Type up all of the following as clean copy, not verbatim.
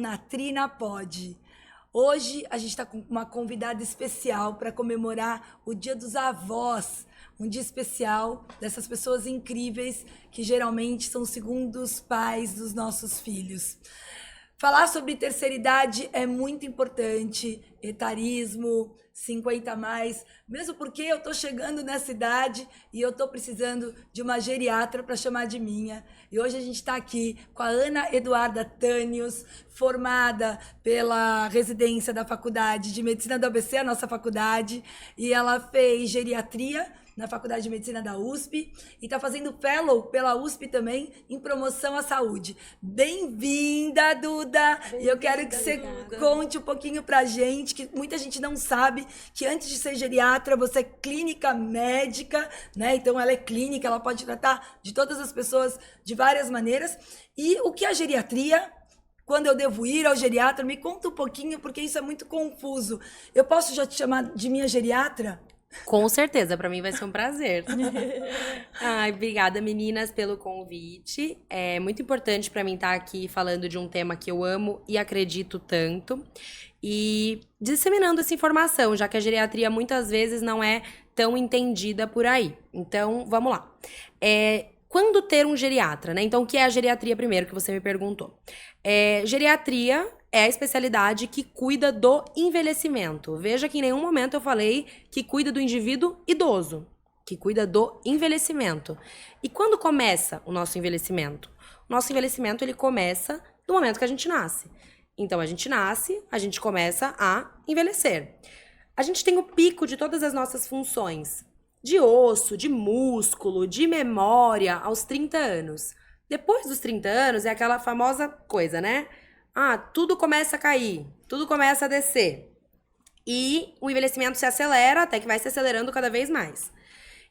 na Trina Pod. Hoje a gente está com uma convidada especial para comemorar o Dia dos Avós, um dia especial dessas pessoas incríveis que geralmente são os segundos pais dos nossos filhos. Falar sobre terceira idade é muito importante, etarismo, 50 a mais, mesmo porque eu estou chegando nessa idade e eu estou precisando de uma geriatra para chamar de minha. E hoje a gente está aqui com a Ana Eduarda Tânios, formada pela residência da Faculdade de Medicina do ABC, a nossa faculdade, e ela fez geriatria na Faculdade de Medicina da USP e está fazendo fellow pela USP também em promoção à saúde. Bem-vinda, Duda! Bem-vinda, e eu quero que você conte um pouquinho pra gente, que muita gente não sabe que antes de ser geriatra, você é clínica médica, né? Então ela é clínica, ela pode tratar de todas as pessoas de várias maneiras. E o que é a geriatria? Quando eu devo ir ao geriatra? Me conta um pouquinho, porque isso é muito confuso. Eu posso já te chamar de minha geriatra? Com certeza, para mim vai ser um prazer. Ai, obrigada, meninas, pelo convite. É muito importante para mim estar aqui falando de um tema que eu amo e acredito tanto. E disseminando essa informação, já que a geriatria muitas vezes não é tão entendida por aí. Então, vamos lá. Quando ter um geriatra, né? Então, o que é a geriatria primeiro, que você me perguntou? Geriatria é a especialidade que cuida do envelhecimento. Veja que em nenhum momento eu falei que cuida do indivíduo idoso, que cuida do envelhecimento. E quando começa o nosso envelhecimento? O nosso envelhecimento, ele começa no momento que a gente nasce. Então, a gente nasce, a gente começa a envelhecer. A gente tem o pico de todas as nossas funções, de osso, de músculo, de memória, aos 30 anos. Depois dos 30 anos, é aquela famosa coisa, né? Tudo começa a cair, tudo começa a descer. E o envelhecimento se acelera, até que vai se acelerando cada vez mais.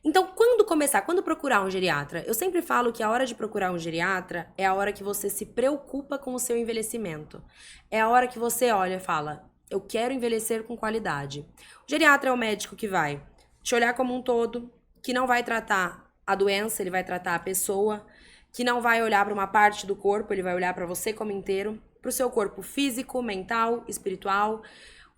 Então, quando procurar um geriatra? Eu sempre falo que a hora de procurar um geriatra é a hora que você se preocupa com o seu envelhecimento. É a hora que você olha e fala, eu quero envelhecer com qualidade. O geriatra é o médico que vai te olhar como um todo, que não vai tratar a doença, ele vai tratar a pessoa, que não vai olhar para uma parte do corpo, ele vai olhar para você como inteiro, para o seu corpo físico, mental, espiritual.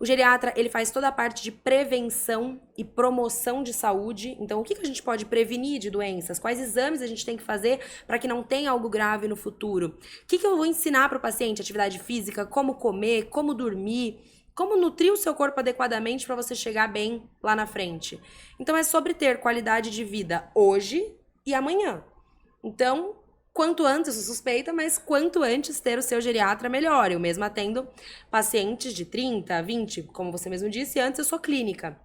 O geriatra, ele faz toda a parte de prevenção e promoção de saúde. Então, o que a gente pode prevenir de doenças? Quais exames a gente tem que fazer para que não tenha algo grave no futuro? O que eu vou ensinar para o paciente? Atividade física, como comer, como dormir, como nutrir o seu corpo adequadamente para você chegar bem lá na frente. Então, é sobre ter qualidade de vida hoje e amanhã. Então, quanto antes, eu sou suspeita, mas quanto antes ter o seu geriatra, melhor. Eu mesma atendo pacientes de 30, 20, como você mesmo disse, antes eu sou clínica.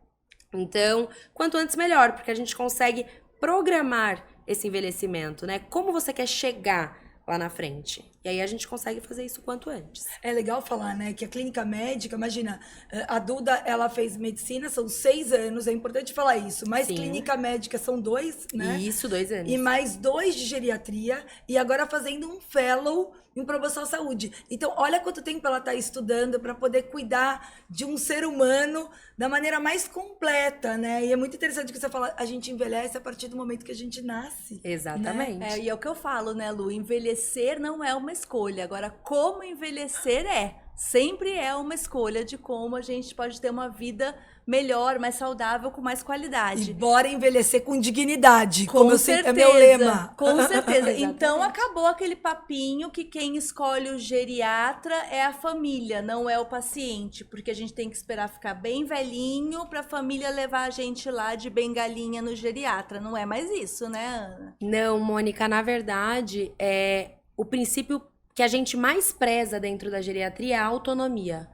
Então, quanto antes, melhor, porque a gente consegue programar esse envelhecimento, né? Como você quer chegar lá na frente. E aí a gente consegue fazer isso quanto antes. É legal falar, né, que a clínica médica, imagina, a Duda, ela fez medicina, são 6 anos, é importante falar isso, mas Sim. Clínica médica são 2, né? Isso, 2 anos. E mais 2 de geriatria, e agora fazendo um fellow em promoção à saúde. Então, olha quanto tempo ela está estudando para poder cuidar de um ser humano da maneira mais completa, né? E é muito interessante que você fala, a gente envelhece a partir do momento que a gente nasce. Exatamente. Né? E é o que eu falo, né, Lu? Envelhecer não é uma escolha. Agora, como envelhecer sempre é uma escolha de como a gente pode ter uma vida melhor, mais saudável, com mais qualidade. E bora envelhecer com dignidade, como eu sempre, é meu lema. Com certeza. Então, acabou aquele papinho que quem escolhe o geriatra é a família, não é o paciente. Porque a gente tem que esperar ficar bem velhinho para a família levar a gente lá de bengalinha no geriatra. Não é mais isso, né, Ana? Não, Mônica, na verdade, o princípio que a gente mais preza dentro da geriatria é a autonomia.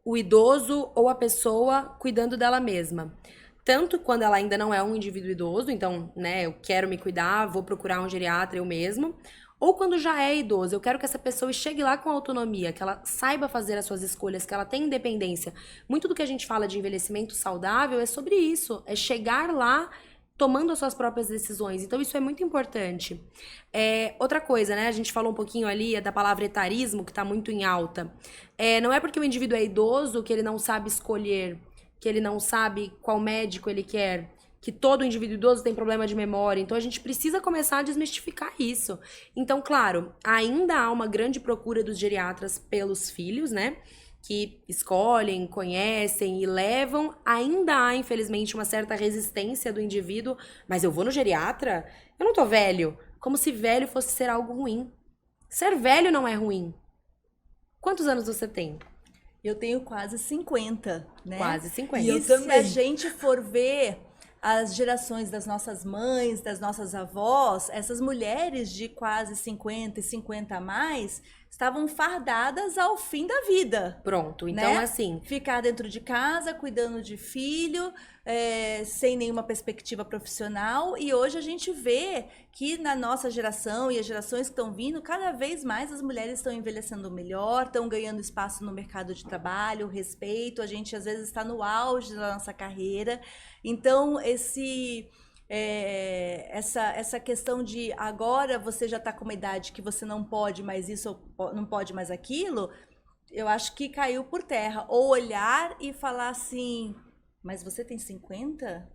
O idoso ou a pessoa cuidando dela mesma. Tanto quando ela ainda não é um indivíduo idoso, então, né, eu quero me cuidar, vou procurar um geriatra eu mesmo, ou quando já é idoso, eu quero que essa pessoa chegue lá com autonomia, que ela saiba fazer as suas escolhas, que ela tenha independência. Muito do que a gente fala de envelhecimento saudável é sobre isso, é chegar lá tomando as suas próprias decisões. Então, isso é muito importante. Outra coisa, né? A gente falou um pouquinho ali da palavra etarismo, que está muito em alta. Não é porque o indivíduo é idoso que ele não sabe escolher, que ele não sabe qual médico ele quer, que todo indivíduo idoso tem problema de memória. Então a gente precisa começar a desmistificar isso. Então, claro, ainda há uma grande procura dos geriatras pelos filhos, né? Que escolhem, conhecem e levam. Ainda há, infelizmente, uma certa resistência do indivíduo. Mas eu vou no geriatra? Eu não tô velho. Como se velho fosse ser algo ruim. Ser velho não é ruim. Quantos anos você tem? Eu tenho quase 50, né? Quase 50. E eu se a também. gente for ver as gerações das nossas mães, das nossas avós, essas mulheres de quase 50 e 50 a mais estavam fardadas ao fim da vida. Pronto, então Né? assim... Ficar dentro de casa, cuidando de filho, sem nenhuma perspectiva profissional. E hoje a gente vê que na nossa geração e as gerações que estão vindo, cada vez mais as mulheres estão envelhecendo melhor, estão ganhando espaço no mercado de trabalho, respeito. A gente às vezes está no auge da nossa carreira. Então, essa questão de agora você já está com uma idade que você não pode mais isso, não pode mais aquilo, eu acho que caiu por terra. Ou olhar e falar assim, mas você tem 50?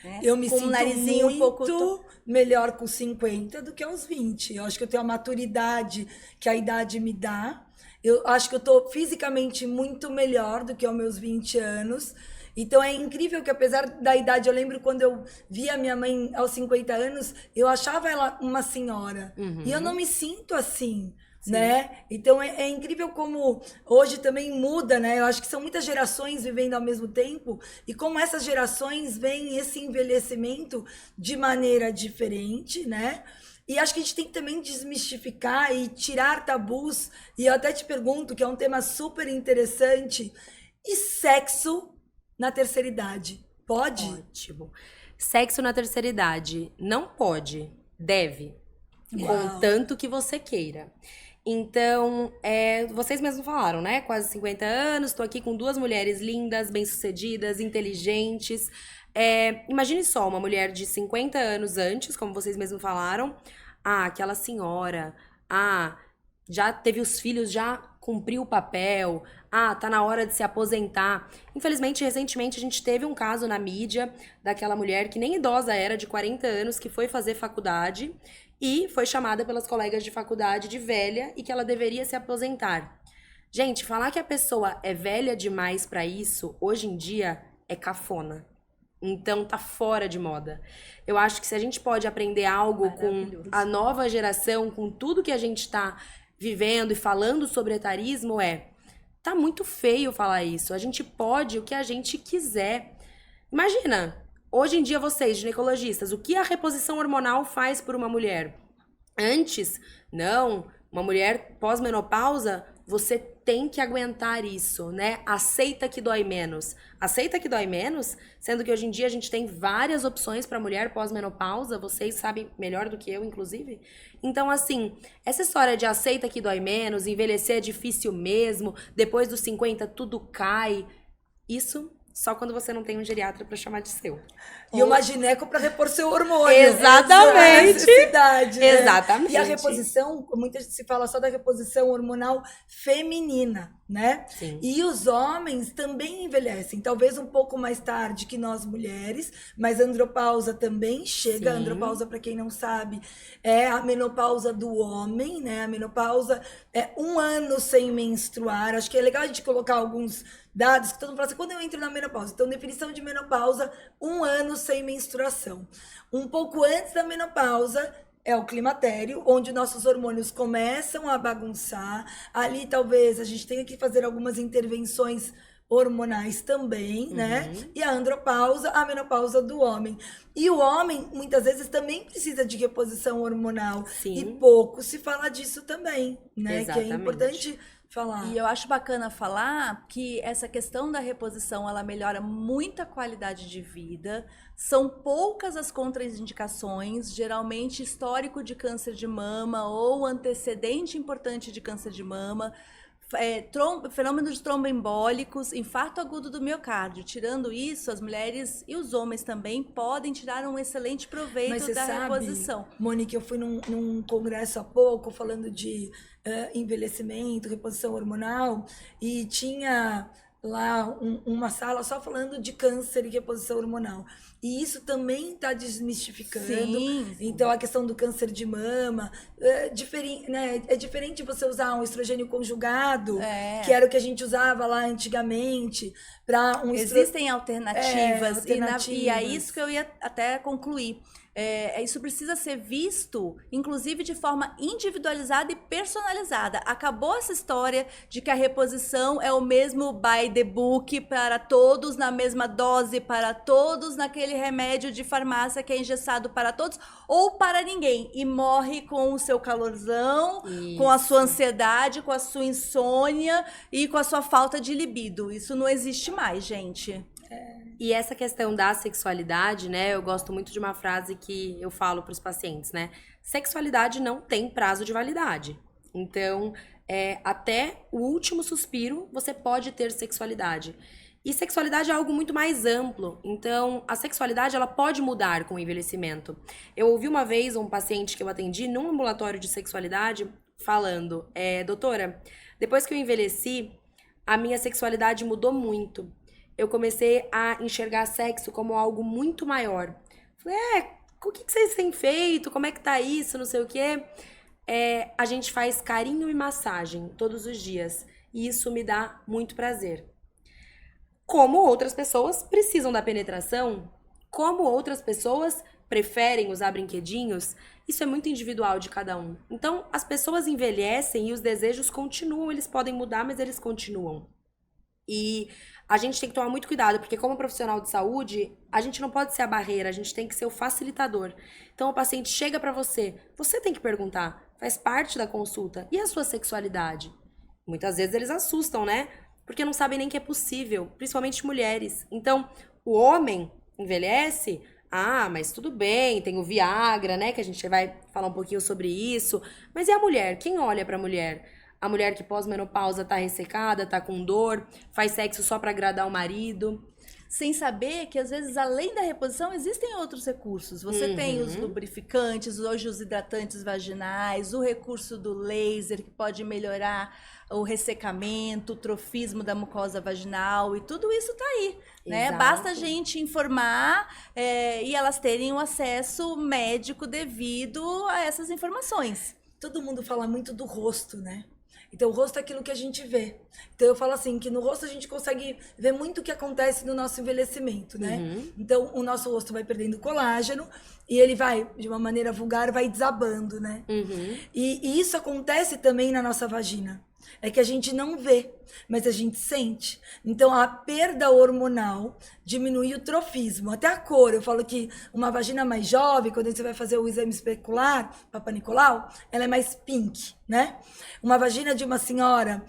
Né? Eu me Com sinto um narizinho muito um pouco... melhor com 50 do que aos 20. Eu acho que eu tenho a maturidade que a idade me dá. Eu acho que eu tô fisicamente muito melhor do que aos meus 20 anos. Então é incrível que apesar da idade, eu lembro quando eu via minha mãe aos 50 anos, eu achava ela uma senhora. E eu não me sinto assim. Né? Então é incrível como hoje também muda, né? Eu acho que são muitas gerações vivendo ao mesmo tempo e como essas gerações veem esse envelhecimento de maneira diferente, né? E acho que a gente tem que também desmistificar e tirar tabus. E eu até te pergunto, que é um tema super interessante, e sexo na terceira idade? Pode? Ótimo. Sexo na terceira idade. Não pode. Deve. Contanto que você queira. Então, vocês mesmos falaram, né? Quase 50 anos, tô aqui com duas mulheres lindas, bem-sucedidas, inteligentes. Imagine só, uma mulher de 50 anos antes, como vocês mesmos falaram. Ah, aquela senhora. Ah, já teve os filhos, já cumpriu o papel. Ah, tá na hora de se aposentar. Infelizmente, recentemente, a gente teve um caso na mídia daquela mulher que nem idosa era, de 40 anos, que foi fazer faculdade e foi chamada pelas colegas de faculdade de velha e que ela deveria se aposentar. Gente, falar que a pessoa é velha demais pra isso, hoje em dia, é cafona. Então, tá fora de moda. Eu acho que se a gente pode aprender algo com a nova geração, com tudo que a gente tá vivendo e falando sobre etarismo, tá muito feio falar isso. A gente pode o que a gente quiser. Imagina, hoje em dia vocês, ginecologistas, o que a reposição hormonal faz por uma mulher? Antes, não, uma mulher pós-menopausa, você tem que aguentar isso, né? Aceita que dói menos. Aceita que dói menos, sendo que hoje em dia a gente tem várias opções para mulher pós-menopausa, vocês sabem melhor do que eu, inclusive. Então, assim, essa história de aceita que dói menos, envelhecer é difícil mesmo, depois dos 50 tudo cai, isso só quando você não tem um geriatra para chamar de seu. E uma gineco para repor seu hormônio. Exatamente. Necessidade, né? Exatamente. E a reposição, muita gente se fala só da reposição hormonal feminina, né? Sim. E os homens também envelhecem, talvez um pouco mais tarde que nós mulheres, mas a andropausa também chega. Sim. A andropausa, para quem não sabe, é a menopausa do homem, né? A menopausa é 1 ano sem menstruar. Acho que é legal a gente colocar alguns dados que todo mundo fala assim, quando eu entro na menopausa? Então, definição de menopausa, 1 ano sem menstruação. Um pouco antes da menopausa é o climatério, onde nossos hormônios começam a bagunçar. Ali, talvez, a gente tenha que fazer algumas intervenções hormonais também, né? E a andropausa, a menopausa do homem. E o homem, muitas vezes, também precisa de reposição hormonal. Sim. E pouco se fala disso também, né? Exatamente. Que é importante falar. E eu acho bacana falar que essa questão da reposição, ela melhora muita qualidade de vida. São poucas as contraindicações, geralmente histórico de câncer de mama ou antecedente importante de câncer de mama, fenômeno de tromboembólicos, infarto agudo do miocárdio. Tirando isso, as mulheres e os homens também podem tirar um excelente proveito Mas você da sabe, reposição. Monique, eu fui num congresso há pouco falando de envelhecimento, reposição hormonal, e tinha lá uma sala só falando de câncer e reposição hormonal. E isso também está desmistificando. Sim. Então, a questão do câncer de mama, é diferente você usar um estrogênio conjugado, que era o que a gente usava lá antigamente, para Existem alternativas, alternativas. E é isso que eu ia até concluir. Isso precisa ser visto, inclusive, de forma individualizada e personalizada. Acabou essa história de que a reposição é o mesmo by the book para todos, na mesma dose para todos, naquele remédio de farmácia que é engessado para todos ou para ninguém. E morre com o seu calorzão, com a sua ansiedade, com a sua insônia e com a sua falta de libido. Isso não existe mais, gente. E essa questão da sexualidade, né? Eu gosto muito de uma frase que eu falo para os pacientes, né? Sexualidade não tem prazo de validade. Então, até o último suspiro, você pode ter sexualidade. E sexualidade é algo muito mais amplo. Então, a sexualidade, ela pode mudar com o envelhecimento. Eu ouvi uma vez um paciente que eu atendi num ambulatório de sexualidade falando, doutora, depois que eu envelheci, a minha sexualidade mudou muito. Eu comecei a enxergar sexo como algo muito maior. Falei, o que vocês têm feito? Como é que tá isso? Não sei o quê. A gente faz carinho e massagem todos os dias. E isso me dá muito prazer. Como outras pessoas precisam da penetração, como outras pessoas preferem usar brinquedinhos, isso é muito individual de cada um. Então, as pessoas envelhecem e os desejos continuam. Eles podem mudar, mas eles continuam. E a gente tem que tomar muito cuidado, porque como profissional de saúde, a gente não pode ser a barreira, a gente tem que ser o facilitador. Então o paciente chega pra você tem que perguntar, faz parte da consulta. E a sua sexualidade? Muitas vezes eles assustam, né? Porque não sabem nem que é possível, principalmente mulheres. Então, o homem envelhece, mas tudo bem, tem o Viagra, né? Que a gente vai falar um pouquinho sobre isso. Mas e a mulher? Quem olha pra mulher? A mulher que pós-menopausa tá ressecada, tá com dor, faz sexo só pra agradar o marido. Sem saber que, às vezes, além da reposição, existem outros recursos. Você tem os lubrificantes, hoje os hidratantes vaginais, o recurso do laser, que pode melhorar o ressecamento, o trofismo da mucosa vaginal, e tudo isso tá aí, né? Exato. Basta a gente informar e elas terem o acesso médico devido a essas informações. Todo mundo fala muito do rosto, né? Então, o rosto é aquilo que a gente vê. Então, eu falo assim, que no rosto a gente consegue ver muito o que acontece no nosso envelhecimento, né? Então, o nosso rosto vai perdendo colágeno e ele vai, de uma maneira vulgar, vai desabando, né? E isso acontece também na nossa vagina. É que a gente não vê, mas a gente sente. Então, a perda hormonal diminui o trofismo. Até a cor. Eu falo que uma vagina mais jovem, quando você vai fazer o exame especular, Papa Nicolau, ela é mais pink, né? Uma vagina de uma senhora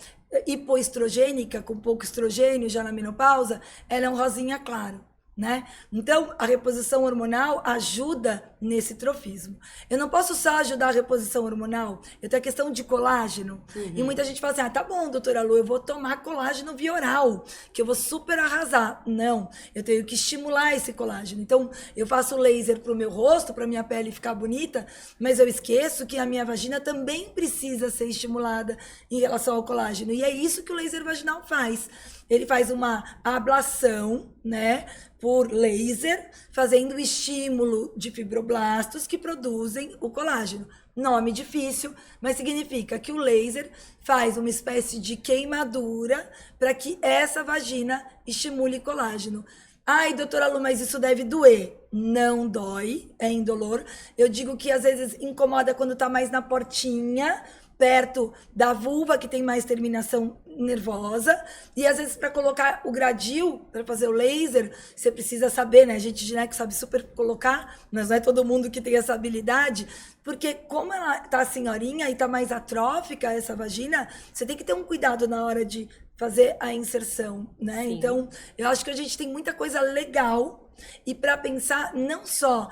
hipoestrogênica, com pouco estrogênio, já na menopausa, ela é um rosinha claro. Né? Então, a reposição hormonal ajuda nesse trofismo. Eu não posso só ajudar a reposição hormonal, eu tenho a questão de colágeno. E muita gente fala assim, tá bom, doutora Lu, eu vou tomar colágeno via oral, que eu vou super arrasar. Não, eu tenho que estimular esse colágeno. Então, eu faço laser pro meu rosto, pra minha pele ficar bonita, mas eu esqueço que a minha vagina também precisa ser estimulada em relação ao colágeno. E é isso que o laser vaginal faz. Ele faz uma ablação, né, por laser, fazendo o estímulo de fibroblastos que produzem o colágeno. Nome difícil, mas significa que o laser faz uma espécie de queimadura para que essa vagina estimule colágeno. Ai, doutora Lu, mas isso deve doer. Não dói, é indolor. Eu digo que às vezes incomoda quando tá mais na portinha, perto da vulva, que tem mais terminação nervosa, e às vezes para colocar o gradil, para fazer o laser, você precisa saber, né? A gente gineco sabe super colocar, mas não é todo mundo que tem essa habilidade, porque como ela tá senhorinha e tá mais atrófica essa vagina, você tem que ter um cuidado na hora de fazer a inserção, né? Sim. Então, eu acho que a gente tem muita coisa legal, e para pensar não só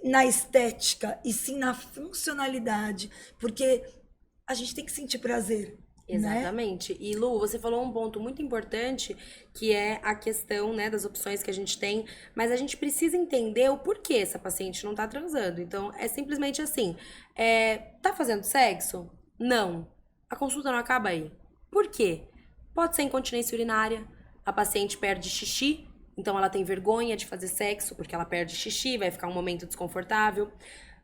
na estética, e sim na funcionalidade, porque a gente tem que sentir prazer. Exatamente. Né? E Lu, você falou um ponto muito importante, que é a questão, né, das opções que a gente tem, mas a gente precisa entender o porquê essa paciente não tá transando. Então, é simplesmente assim, tá fazendo sexo? Não. A consulta não acaba aí. Por quê? Pode ser incontinência urinária, a paciente perde xixi, então ela tem vergonha de fazer sexo porque ela perde xixi, vai ficar um momento desconfortável.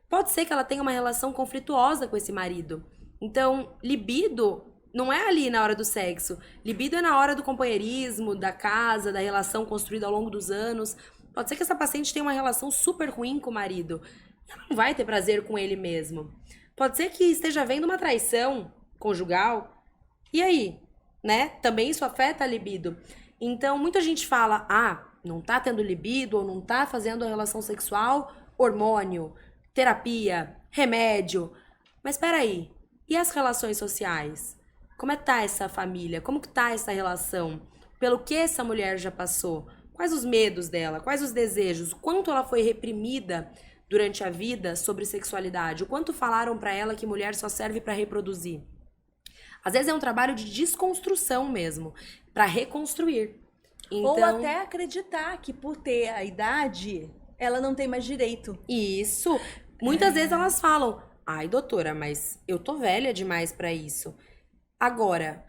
Pode ser que ela tenha uma relação conflituosa com esse marido. Então, libido não é ali na hora do sexo. Libido é na hora do companheirismo, da casa, da relação construída ao longo dos anos. Pode ser que essa paciente tenha uma relação super ruim com o marido. Ela não vai ter prazer com ele mesmo. Pode ser que esteja havendo uma traição conjugal. E aí, né? Também isso afeta a libido. Então, muita gente fala, não tá tendo libido ou não tá fazendo a relação sexual, hormônio, terapia, remédio. Mas espera aí, e as relações sociais? Como é que tá essa família? Como que tá essa relação? Pelo que essa mulher já passou? Quais os medos dela? Quais os desejos? O quanto ela foi reprimida durante a vida sobre sexualidade? O quanto falaram pra ela que mulher só serve pra reproduzir? Às vezes é um trabalho de desconstrução mesmo, pra reconstruir. Então, ou até acreditar que por ter a idade, ela não tem mais direito. Isso. Muitas vezes elas falam, ai, doutora, mas eu tô velha demais pra isso. Agora,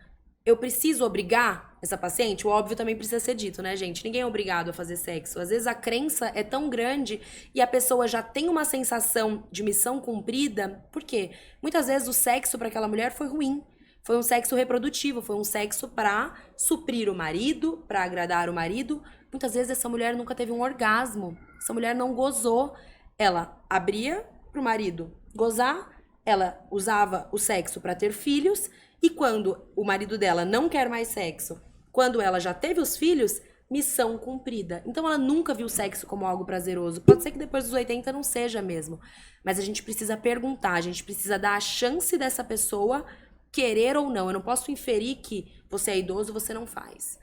eu preciso obrigar essa paciente? O óbvio também precisa ser dito, né, gente? Ninguém é obrigado a fazer sexo. Às vezes a crença é tão grande e a pessoa já tem uma sensação de missão cumprida. Por quê? Muitas vezes o sexo pra aquela mulher foi ruim. Foi um sexo reprodutivo, foi um sexo pra suprir o marido, pra agradar o marido. Muitas vezes essa mulher nunca teve um orgasmo. Essa mulher não gozou. Ela abria pro marido gozar, ela usava o sexo pra ter filhos, e quando o marido dela não quer mais sexo, quando ela já teve os filhos, missão cumprida. Então ela nunca viu o sexo como algo prazeroso. Pode ser que depois dos 80 não seja mesmo. Mas a gente precisa perguntar, a gente precisa dar a chance dessa pessoa querer ou não. Eu não posso inferir que você é idoso, você não faz.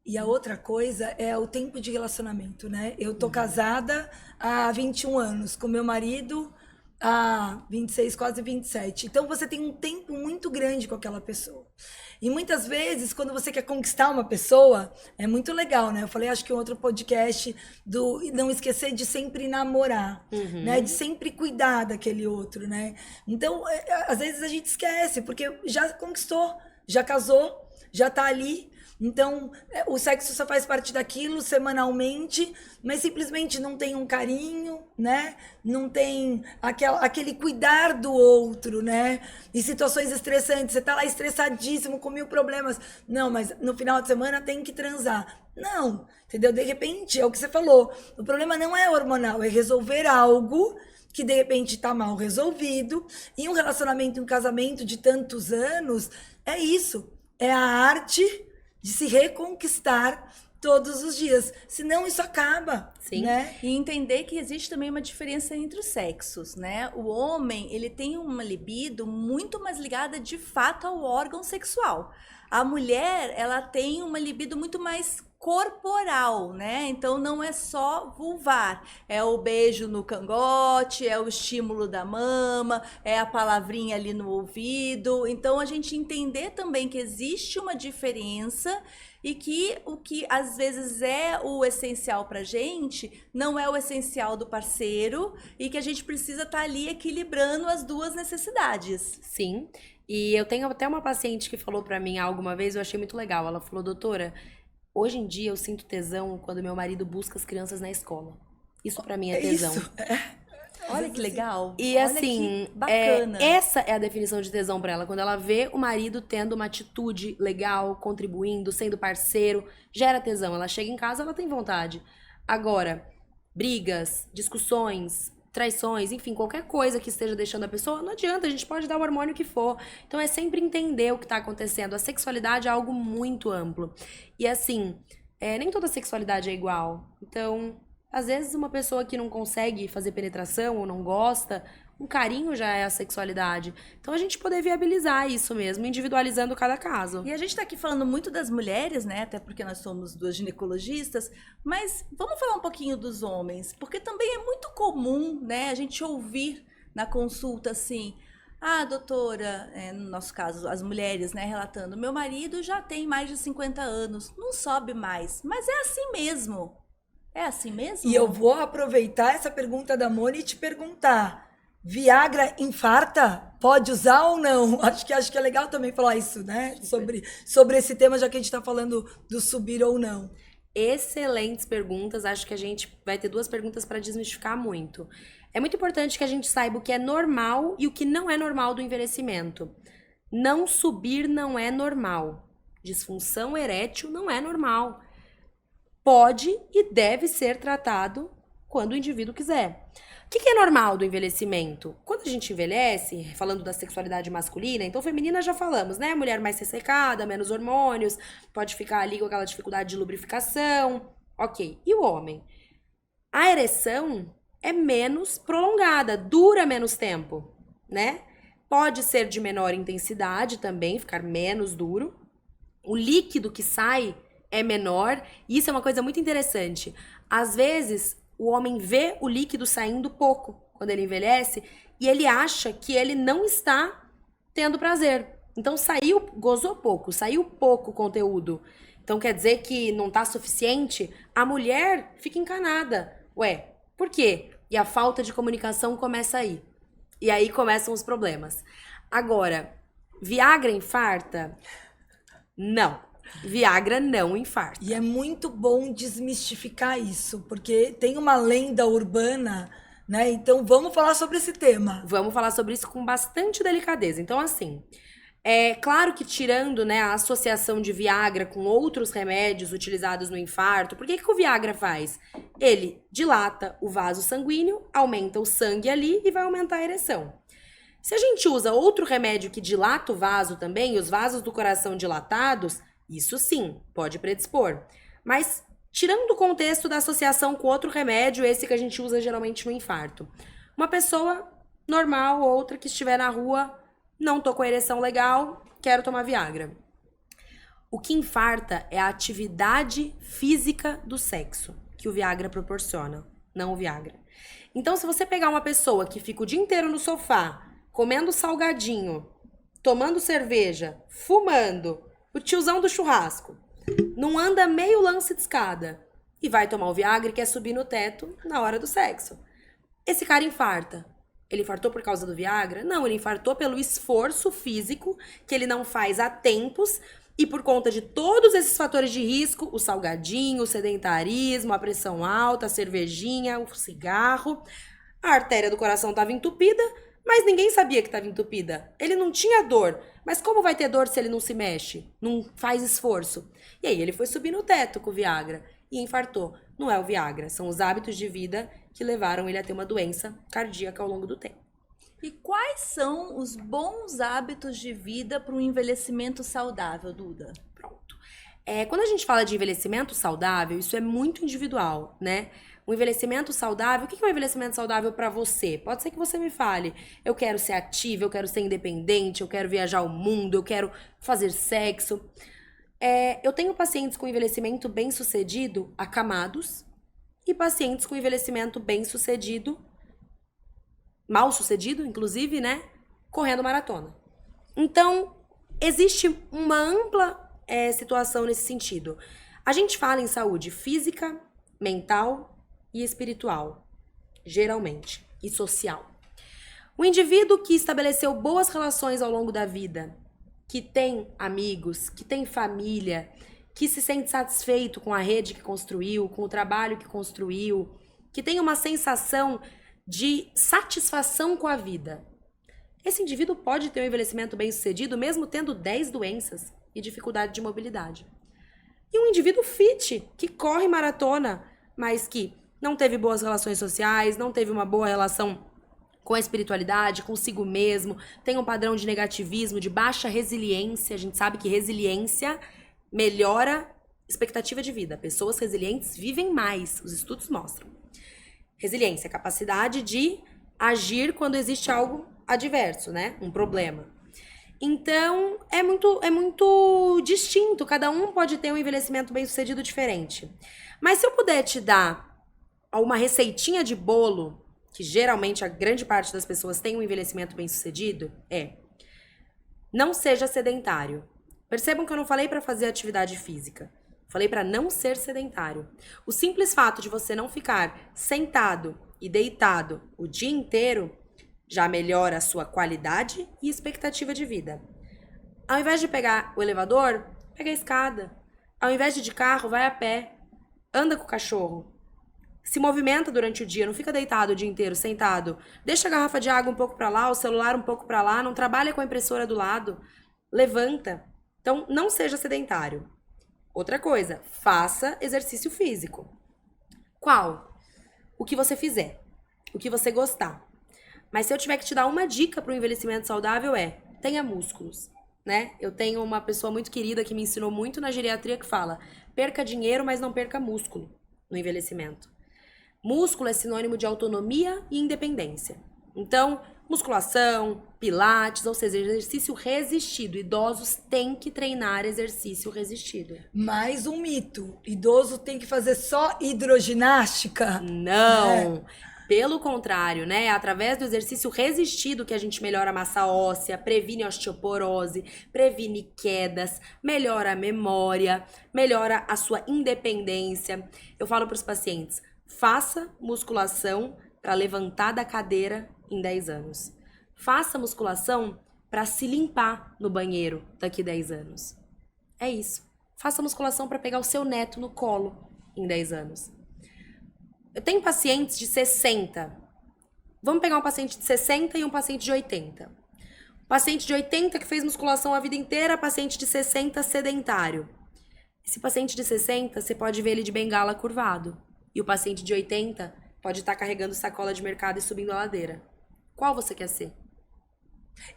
E a outra coisa é o tempo de relacionamento, né? Eu tô casada há 21 anos, com meu marido há 26, quase 27. Então você tem um tempo muito grande com aquela pessoa. E muitas vezes, quando você quer conquistar uma pessoa, é muito legal, né? Eu falei, acho que em outro podcast, do não esquecer de sempre namorar, né? De sempre cuidar daquele outro, né? Então, às vezes a gente esquece, porque já conquistou, já casou, já tá ali. Então, o sexo só faz parte daquilo semanalmente, mas simplesmente não tem um carinho, né? Não tem aquele cuidar do outro, né? Em situações estressantes, você tá lá estressadíssimo, com 1000 problemas. Não, mas no final de semana tem que transar. Não, entendeu? De repente, é o que você falou. O problema não é hormonal, é resolver algo que de repente tá mal resolvido. E um relacionamento, um casamento de tantos anos, é isso. É a arte de se reconquistar todos os dias. Senão isso acaba. Sim. Né? E entender que existe também uma diferença entre os sexos, né? O homem, ele tem uma libido muito mais ligada de fato ao órgão sexual. A mulher, ela tem uma libido muito mais corporal, né? Então não é só vulvar, é o beijo no cangote, é o estímulo da mama, é a palavrinha ali no ouvido. Então a gente entender também que existe uma diferença e que o que às vezes é o essencial pra gente não é o essencial do parceiro e que a gente precisa estar ali equilibrando as duas necessidades. Sim. E eu tenho até uma paciente que falou pra mim algo uma vez, eu achei muito legal. Ela falou, doutora, hoje em dia eu sinto tesão quando meu marido busca as crianças na escola. Isso pra mim é tesão. Isso. Olha que legal. E Olha assim, que bacana. essa é a definição de tesão pra ela. Quando ela vê o marido tendo uma atitude legal, contribuindo, sendo parceiro, gera tesão. Ela chega em casa, ela tem vontade. Agora, brigas, discussões, traições, enfim, qualquer coisa que esteja deixando a pessoa, não adianta, a gente pode dar o hormônio que for. Então é sempre entender o que tá acontecendo. A sexualidade é algo muito amplo. E assim, nem toda sexualidade é igual. Então, às vezes uma pessoa que não consegue fazer penetração ou não gosta, um carinho já é a sexualidade. Então a gente poder viabilizar isso mesmo, individualizando cada caso. E a gente tá aqui falando muito das mulheres, né? Até porque nós somos duas ginecologistas, mas vamos falar um pouquinho dos homens, porque também é muito comum, né, a gente ouvir na consulta assim: ah, doutora, no nosso caso, as mulheres, né, relatando, meu marido já tem mais de 50 anos, não sobe mais, mas é assim mesmo. É assim mesmo? E eu vou aproveitar essa pergunta da Moni e te perguntar, Viagra infarta? Pode usar ou não? Acho que é legal também falar isso, né? Sobre esse tema, já que a gente tá falando do subir ou não. Excelentes perguntas. Acho que a gente vai ter 2 perguntas para desmistificar muito. É muito importante que a gente saiba o que é normal e o que não é normal do envelhecimento. Não subir não é normal. Disfunção erétil não é normal. Pode e deve ser tratado quando o indivíduo quiser. O que é normal do envelhecimento? Quando a gente envelhece, falando da sexualidade masculina, então feminina já falamos, né? Mulher mais ressecada, menos hormônios, pode ficar ali com aquela dificuldade de lubrificação. Ok. E o homem? A ereção é menos prolongada, dura menos tempo, né? Pode ser de menor intensidade também, ficar menos duro. O líquido que sai é menor, e isso é uma coisa muito interessante. Às vezes, o homem vê o líquido saindo pouco quando ele envelhece e ele acha que ele não está tendo prazer. Então gozou pouco, saiu pouco conteúdo. Então quer dizer que não está suficiente? A mulher fica encanada. Ué, por quê? E a falta de comunicação começa aí. E aí começam os problemas. Agora, Viagra infarta? Não. Viagra não infarta. E é muito bom desmistificar isso, porque tem uma lenda urbana, né? Então vamos falar sobre esse tema. Vamos falar sobre isso com bastante delicadeza. Então, assim, é claro que tirando, né, a associação de Viagra com outros remédios utilizados no infarto, por que o Viagra faz? Ele dilata o vaso sanguíneo, aumenta o sangue ali e vai aumentar a ereção. Se a gente usa outro remédio que dilata o vaso também, e os vasos do coração dilatados, isso sim, pode predispor. Mas, tirando o contexto da associação com outro remédio, esse que a gente usa geralmente no infarto. Uma pessoa normal, outra que estiver na rua, não tô com a ereção legal, quero tomar Viagra. O que infarta é a atividade física do sexo que o Viagra proporciona, não o Viagra. Então, se você pegar uma pessoa que fica o dia inteiro no sofá, comendo salgadinho, tomando cerveja, fumando, o tiozão do churrasco, não anda meio lance de escada e vai tomar o Viagra e quer subir no teto na hora do sexo. Esse cara infarta. Ele infartou por causa do Viagra? Não, ele infartou pelo esforço físico que ele não faz há tempos e por conta de todos esses fatores de risco, o salgadinho, o sedentarismo, a pressão alta, a cervejinha, o cigarro, a artéria do coração estava entupida, mas ninguém sabia que estava entupida. Ele não tinha dor. Mas como vai ter dor se ele não se mexe? Não faz esforço? E aí ele foi subir no teto com o Viagra e infartou. Não é o Viagra, são os hábitos de vida que levaram ele a ter uma doença cardíaca ao longo do tempo. E quais são os bons hábitos de vida para um envelhecimento saudável, Duda? Pronto. Quando a gente fala de envelhecimento saudável, isso é muito individual, né? O envelhecimento saudável, o que é um envelhecimento saudável para você? Pode ser que você me fale, eu quero ser ativa, eu quero ser independente, eu quero viajar o mundo, eu quero fazer sexo. Eu tenho pacientes com envelhecimento bem-sucedido acamados e pacientes com envelhecimento bem-sucedido, mal-sucedido, inclusive, né? Correndo maratona. Então, existe uma ampla situação nesse sentido. A gente fala em saúde física, mental e espiritual, geralmente, e social. O indivíduo que estabeleceu boas relações ao longo da vida, que tem amigos, que tem família, que se sente satisfeito com a rede que construiu, com o trabalho que construiu, que tem uma sensação de satisfação com a vida. Esse indivíduo pode ter um envelhecimento bem-sucedido mesmo tendo 10 doenças e dificuldade de mobilidade. E um indivíduo fit, que corre maratona, mas que não teve boas relações sociais, não teve uma boa relação com a espiritualidade, consigo mesmo, tem um padrão de negativismo, de baixa resiliência. A gente sabe que resiliência melhora expectativa de vida. Pessoas resilientes vivem mais, os estudos mostram. Resiliência, capacidade de agir quando existe algo adverso, né? Um problema. Então, é muito distinto. Cada um pode ter um envelhecimento bem-sucedido diferente. Mas se eu puder te dar uma receitinha de bolo, que geralmente a grande parte das pessoas tem um envelhecimento bem-sucedido, não seja sedentário. Percebam que eu não falei para fazer atividade física. Falei para não ser sedentário. O simples fato de você não ficar sentado e deitado o dia inteiro Já melhora a sua qualidade e expectativa de vida. Ao invés de pegar o elevador, pega a escada. Ao invés de ir de carro, vai a pé. Anda com o cachorro. Se movimenta durante o dia, não fica deitado o dia inteiro, sentado. Deixa a garrafa de água um pouco para lá, o celular um pouco para lá, não trabalha com a impressora do lado. Levanta. Então, não seja sedentário. Outra coisa, faça exercício físico. Qual? O que você fizer. O que você gostar. Mas se eu tiver que te dar uma dica para o envelhecimento saudável tenha músculos. Né? Eu tenho uma pessoa muito querida que me ensinou muito na geriatria que fala: perca dinheiro, mas não perca músculo no envelhecimento. Músculo é sinônimo de autonomia e independência. Então, musculação, pilates, ou seja, exercício resistido. Idosos têm que treinar exercício resistido. Mais um mito. Idoso tem que fazer só hidroginástica? Não. Pelo contrário, né? É através do exercício resistido que a gente melhora a massa óssea, previne osteoporose, previne quedas, melhora a memória, melhora a sua independência. Eu falo para os pacientes, faça musculação para levantar da cadeira em 10 anos. Faça musculação para se limpar no banheiro daqui 10 anos. É isso. Faça musculação para pegar o seu neto no colo em 10 anos. Eu tenho pacientes de 60. Vamos pegar um paciente de 60 e um paciente de 80. Paciente de 80 que fez musculação a vida inteira, paciente de 60 sedentário. Esse paciente de 60, você pode ver ele de bengala curvado. E o paciente de 80 pode estar carregando sacola de mercado e subindo a ladeira. Qual você quer ser?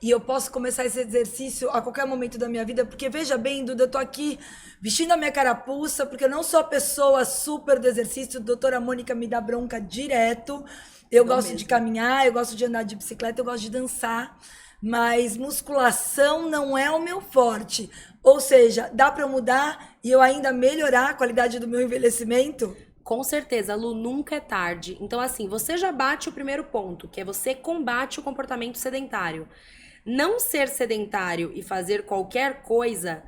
E eu posso começar esse exercício a qualquer momento da minha vida, porque veja bem, Duda, eu tô aqui vestindo a minha carapuça, porque eu não sou a pessoa super do exercício, a doutora Mônica me dá bronca direto. Eu gosto de caminhar, eu gosto de andar de bicicleta, eu gosto de dançar, mas musculação não é o meu forte. Ou seja, dá para mudar e eu ainda melhorar a qualidade do meu envelhecimento? Com certeza, Lu, nunca é tarde. Então, assim, você já bate o primeiro ponto, que é você combate o comportamento sedentário. Não ser sedentário e fazer qualquer coisa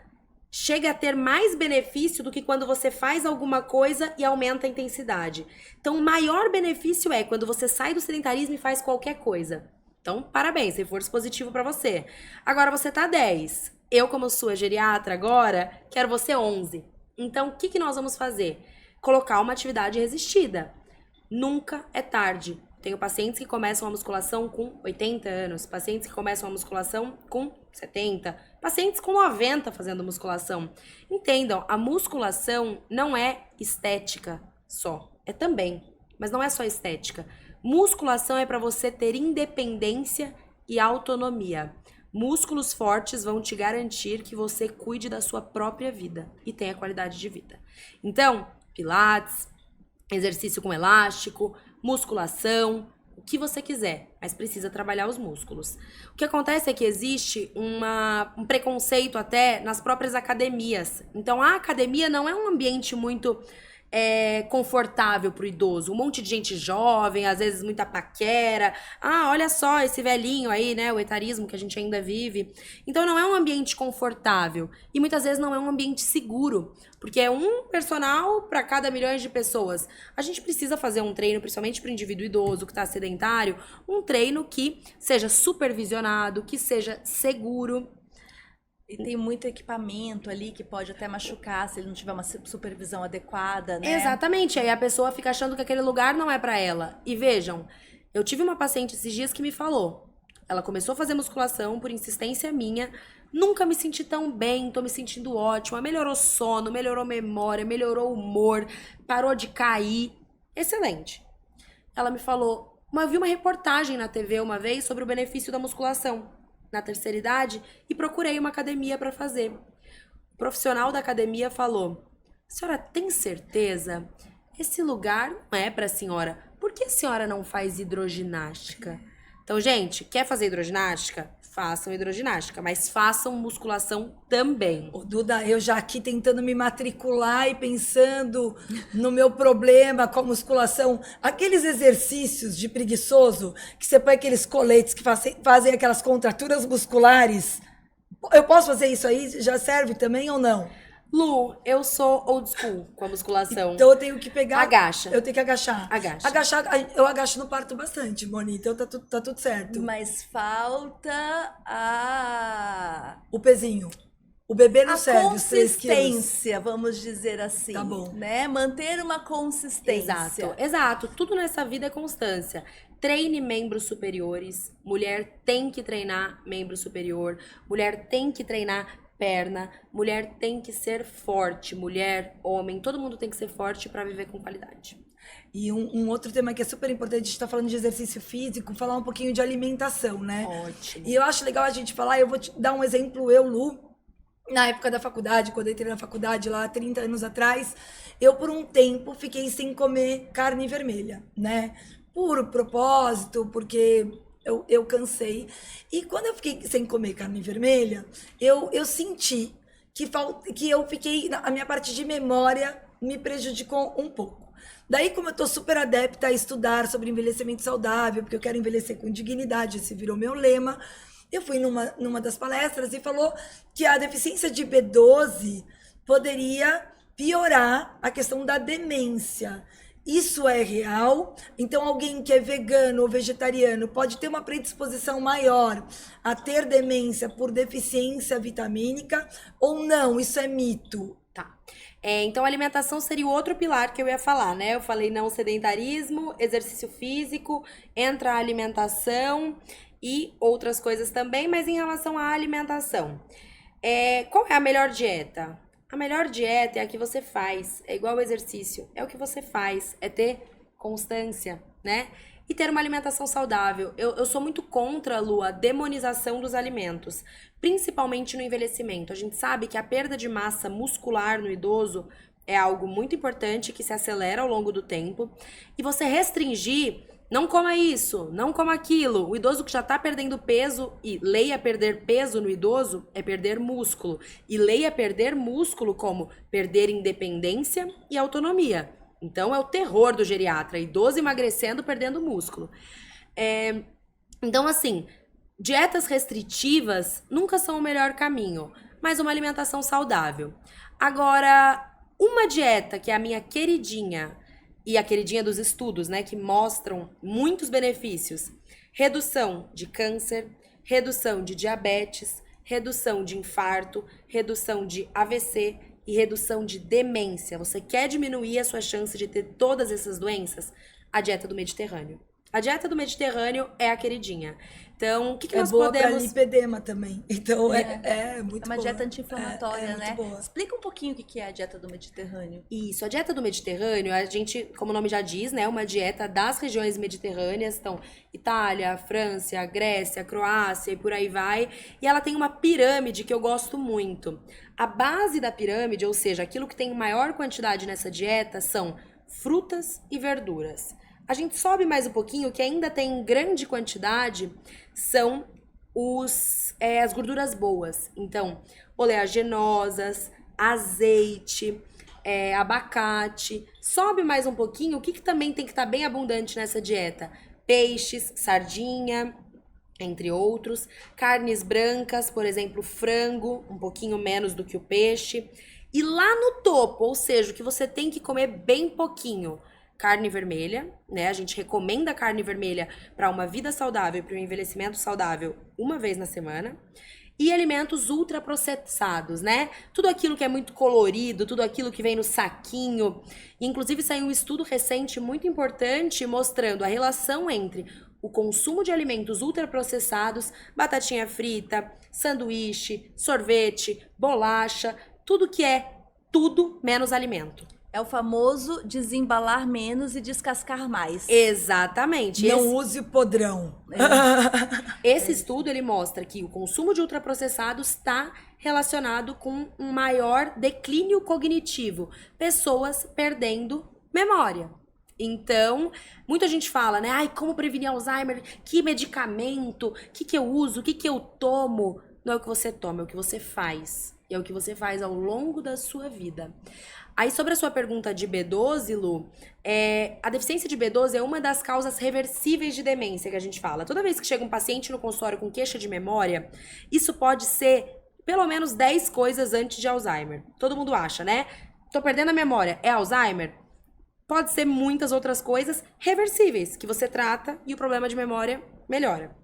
chega a ter mais benefício do que quando você faz alguma coisa e aumenta a intensidade. Então, o maior benefício é quando você sai do sedentarismo e faz qualquer coisa. Então, parabéns, reforço positivo para você. Agora, você tá 10. Eu, como sua geriatra agora, quero você 11. Então, o que nós vamos fazer? Colocar uma atividade resistida. Nunca é tarde. Tenho pacientes que começam a musculação com 80 anos, pacientes que começam a musculação com 70, pacientes com 90 fazendo musculação. Entendam, a musculação não é estética só, é também, mas não é só estética. Musculação é para você ter independência e autonomia. Músculos fortes vão te garantir que você cuide da sua própria vida e tenha qualidade de vida. Então, pilates, exercício com elástico, musculação, o que você quiser, mas precisa trabalhar os músculos. O que acontece é que existe um preconceito até nas próprias academias. Então, a academia não é um ambiente muito confortável para o idoso. Um monte de gente jovem, às vezes muita paquera. Ah, olha só esse velhinho aí, né? O etarismo que a gente ainda vive. Então, não é um ambiente confortável. E muitas vezes não é um ambiente seguro. Porque é um personal para cada milhões de pessoas. A gente precisa fazer um treino, principalmente para o indivíduo idoso que está sedentário, um treino que seja supervisionado, que seja seguro. E tem muito equipamento ali que pode até machucar se ele não tiver uma supervisão adequada, né? Exatamente. Aí a pessoa fica achando que aquele lugar não é para ela. E vejam, eu tive uma paciente esses dias que me falou. Ela começou a fazer musculação por insistência minha. Nunca me senti tão bem, tô me sentindo ótima. Melhorou sono, melhorou memória, melhorou humor, parou de cair. Excelente. Ela me falou, mas eu vi uma reportagem na TV uma vez sobre o benefício da musculação na terceira idade e procurei uma academia para fazer. O profissional da academia falou, senhora tem certeza? Esse lugar não é para a senhora. Por que a senhora não faz hidroginástica? Então, gente, quer fazer hidroginástica? Façam hidroginástica, mas façam musculação também. Ô, Duda, eu já aqui tentando me matricular e pensando no meu problema com a musculação. Aqueles exercícios de preguiçoso, que você põe aqueles coletes que fazem aquelas contraturas musculares. Eu posso fazer isso aí? Já serve também ou não? Lu, eu sou old school com a musculação. Então eu tenho que pegar... Agacha. Eu tenho que agachar. Agacha. Agachar, eu agacho no parto bastante, Moni. Então tá tudo certo. Mas falta a O pezinho. O bebê não a serve os 3 quilos. consistência, vamos dizer assim. Tá bom. Né? Manter uma consistência. Exato. Tudo nessa vida é constância. Treine membros superiores. Mulher tem que treinar membro superior. Mulher tem que treinar perna. Mulher tem que ser forte. Mulher, homem, todo mundo tem que ser forte para viver com qualidade. E um outro tema que é super importante, a gente tá falando de exercício físico, falar um pouquinho de alimentação, né? Ótimo. E eu acho legal a gente falar, eu vou te dar um exemplo, eu, Lu, na época da faculdade, quando eu entrei na faculdade lá 30 anos atrás, eu por um tempo fiquei sem comer carne vermelha, né? Por propósito, porque eu cansei. E quando eu fiquei sem comer carne vermelha, eu senti que eu fiquei, a minha parte de memória me prejudicou um pouco. Daí, como eu tô super adepta a estudar sobre envelhecimento saudável, porque eu quero envelhecer com dignidade, esse virou meu lema, eu fui numa das palestras e falou que a deficiência de B12 poderia piorar a questão da demência. Isso é real, então alguém que é vegano ou vegetariano pode ter uma predisposição maior a ter demência por deficiência vitamínica ou não? Isso é mito. Tá. Então, alimentação seria o outro pilar que eu ia falar, né? Eu falei não sedentarismo, exercício físico, entra a alimentação e outras coisas também, mas em relação à alimentação. Qual é a melhor dieta? A melhor dieta é a que você faz, é igual ao exercício, é o que você faz, é ter constância, né? E ter uma alimentação saudável. Eu sou muito contra, Lu, a demonização dos alimentos, principalmente no envelhecimento. A gente sabe que a perda de massa muscular no idoso é algo muito importante que se acelera ao longo do tempo. E você restringir, não coma isso, não coma aquilo. O idoso que já está perdendo peso, e leia perder peso no idoso, é perder músculo. E leia perder músculo como perder independência e autonomia. Então, é o terror do geriatra, idoso emagrecendo, perdendo músculo. Então, assim, dietas restritivas nunca são o melhor caminho, mas uma alimentação saudável. Agora, uma dieta que é a minha queridinha, e a queridinha dos estudos, né, que mostram muitos benefícios. Redução de câncer, redução de diabetes, redução de infarto, redução de AVC e redução de demência. Você quer diminuir a sua chance de ter todas essas doenças? A dieta do Mediterrâneo. A dieta do Mediterrâneo é a queridinha. Então, o que nós boa podemos... para lipedema também. Então, é muito boa. É uma dieta anti-inflamatória, né? Muito boa. Explica um pouquinho o que é a dieta do Mediterrâneo. Isso, a dieta do Mediterrâneo, a gente, como o nome já diz, né, é uma dieta das regiões mediterrâneas, então Itália, França, Grécia, Croácia e por aí vai, e ela tem uma pirâmide que eu gosto muito. A base da pirâmide, ou seja, aquilo que tem maior quantidade nessa dieta são frutas e verduras. A gente sobe mais um pouquinho, o que ainda tem em grande quantidade são as gorduras boas. Então, oleaginosas, azeite, abacate. Sobe mais um pouquinho, o que também tem que estar bem abundante nessa dieta? Peixes, sardinha, entre outros. Carnes brancas, por exemplo, frango, um pouquinho menos do que o peixe. E lá no topo, ou seja, o que você tem que comer bem pouquinho, carne vermelha, né? A gente recomenda carne vermelha para uma vida saudável, para um envelhecimento saudável, uma vez na semana. E alimentos ultraprocessados, né? Tudo aquilo que é muito colorido, tudo aquilo que vem no saquinho. Inclusive, saiu um estudo recente muito importante mostrando a relação entre o consumo de alimentos ultraprocessados, batatinha frita, sanduíche, sorvete, bolacha, tudo que é tudo menos alimento. É o famoso desembalar menos e descascar mais. Exatamente. Não use podrão. Esse estudo, ele mostra que o consumo de ultraprocessados está relacionado com um maior declínio cognitivo. Pessoas perdendo memória. Então, muita gente fala, né? Ai, como prevenir Alzheimer? Que medicamento? O que eu uso? O que eu tomo? Não é o que você toma, é o que você faz. E é o que você faz ao longo da sua vida. Aí, sobre a sua pergunta de B12, Lu, a deficiência de B12 é uma das causas reversíveis de demência que a gente fala. Toda vez que chega um paciente no consultório com queixa de memória, isso pode ser pelo menos 10 coisas antes de Alzheimer. Todo mundo acha, né? Tô perdendo a memória, é Alzheimer? Pode ser muitas outras coisas reversíveis, que você trata e o problema de memória melhora.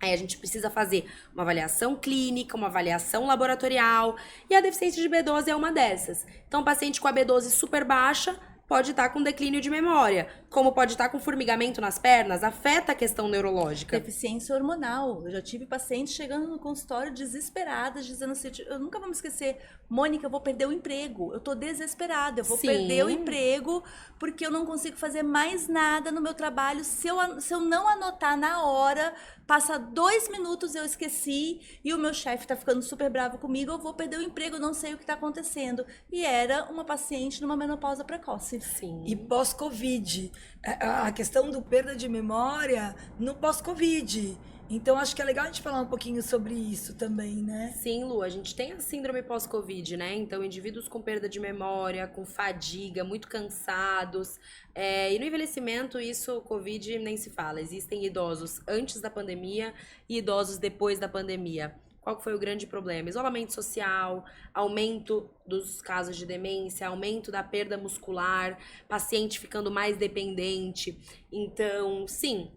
Aí a gente precisa fazer uma avaliação clínica, uma avaliação laboratorial, e a deficiência de B12 é uma dessas. Então, o paciente com a B12 super baixa pode estar com declínio de memória, como pode estar com formigamento nas pernas, afeta a questão neurológica. Deficiência hormonal. Eu já tive pacientes chegando no consultório desesperadas, dizendo assim, eu nunca vou me esquecer, Mônica, eu vou perder o emprego. Eu tô desesperada, eu vou perder o emprego porque eu não consigo fazer mais nada no meu trabalho. Se eu não anotar na hora, passa 2 minutos, eu esqueci, e o meu chefe tá ficando super bravo comigo, eu vou perder o emprego, eu não sei o que tá acontecendo. E era uma paciente numa menopausa precoce. Sim. E pós-Covid, a questão do perda de memória no pós-Covid. Então, acho que é legal a gente falar um pouquinho sobre isso também, né? Sim, Lu, a gente tem a síndrome pós-Covid, né? Então, indivíduos com perda de memória, com fadiga, muito cansados. E no envelhecimento, isso, Covid, nem se fala. Existem idosos antes da pandemia e idosos depois da pandemia. Qual que foi o grande problema? Isolamento social, aumento dos casos de demência, aumento da perda muscular, paciente ficando mais dependente. Então, sim,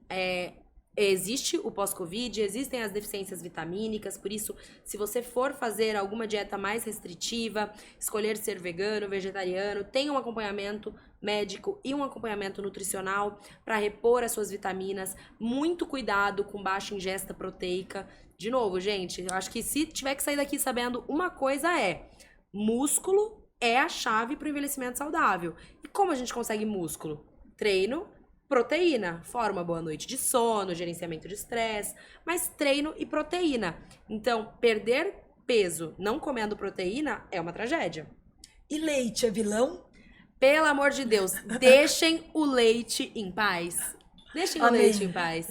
existe o pós-Covid, existem as deficiências vitamínicas, por isso, se você for fazer alguma dieta mais restritiva, escolher ser vegano, vegetariano, tenha um acompanhamento médico e um acompanhamento nutricional para repor as suas vitaminas. Muito cuidado com baixa ingesta proteica. De novo, gente, eu acho que se tiver que sair daqui sabendo uma coisa músculo é a chave para o envelhecimento saudável. E como a gente consegue músculo? Treino, proteína, forma boa noite de sono, gerenciamento de estresse, mas treino e proteína. Então, perder peso não comendo proteína é uma tragédia. E leite é vilão? Pelo amor de Deus, deixem o leite em paz. Deixem o leite em paz.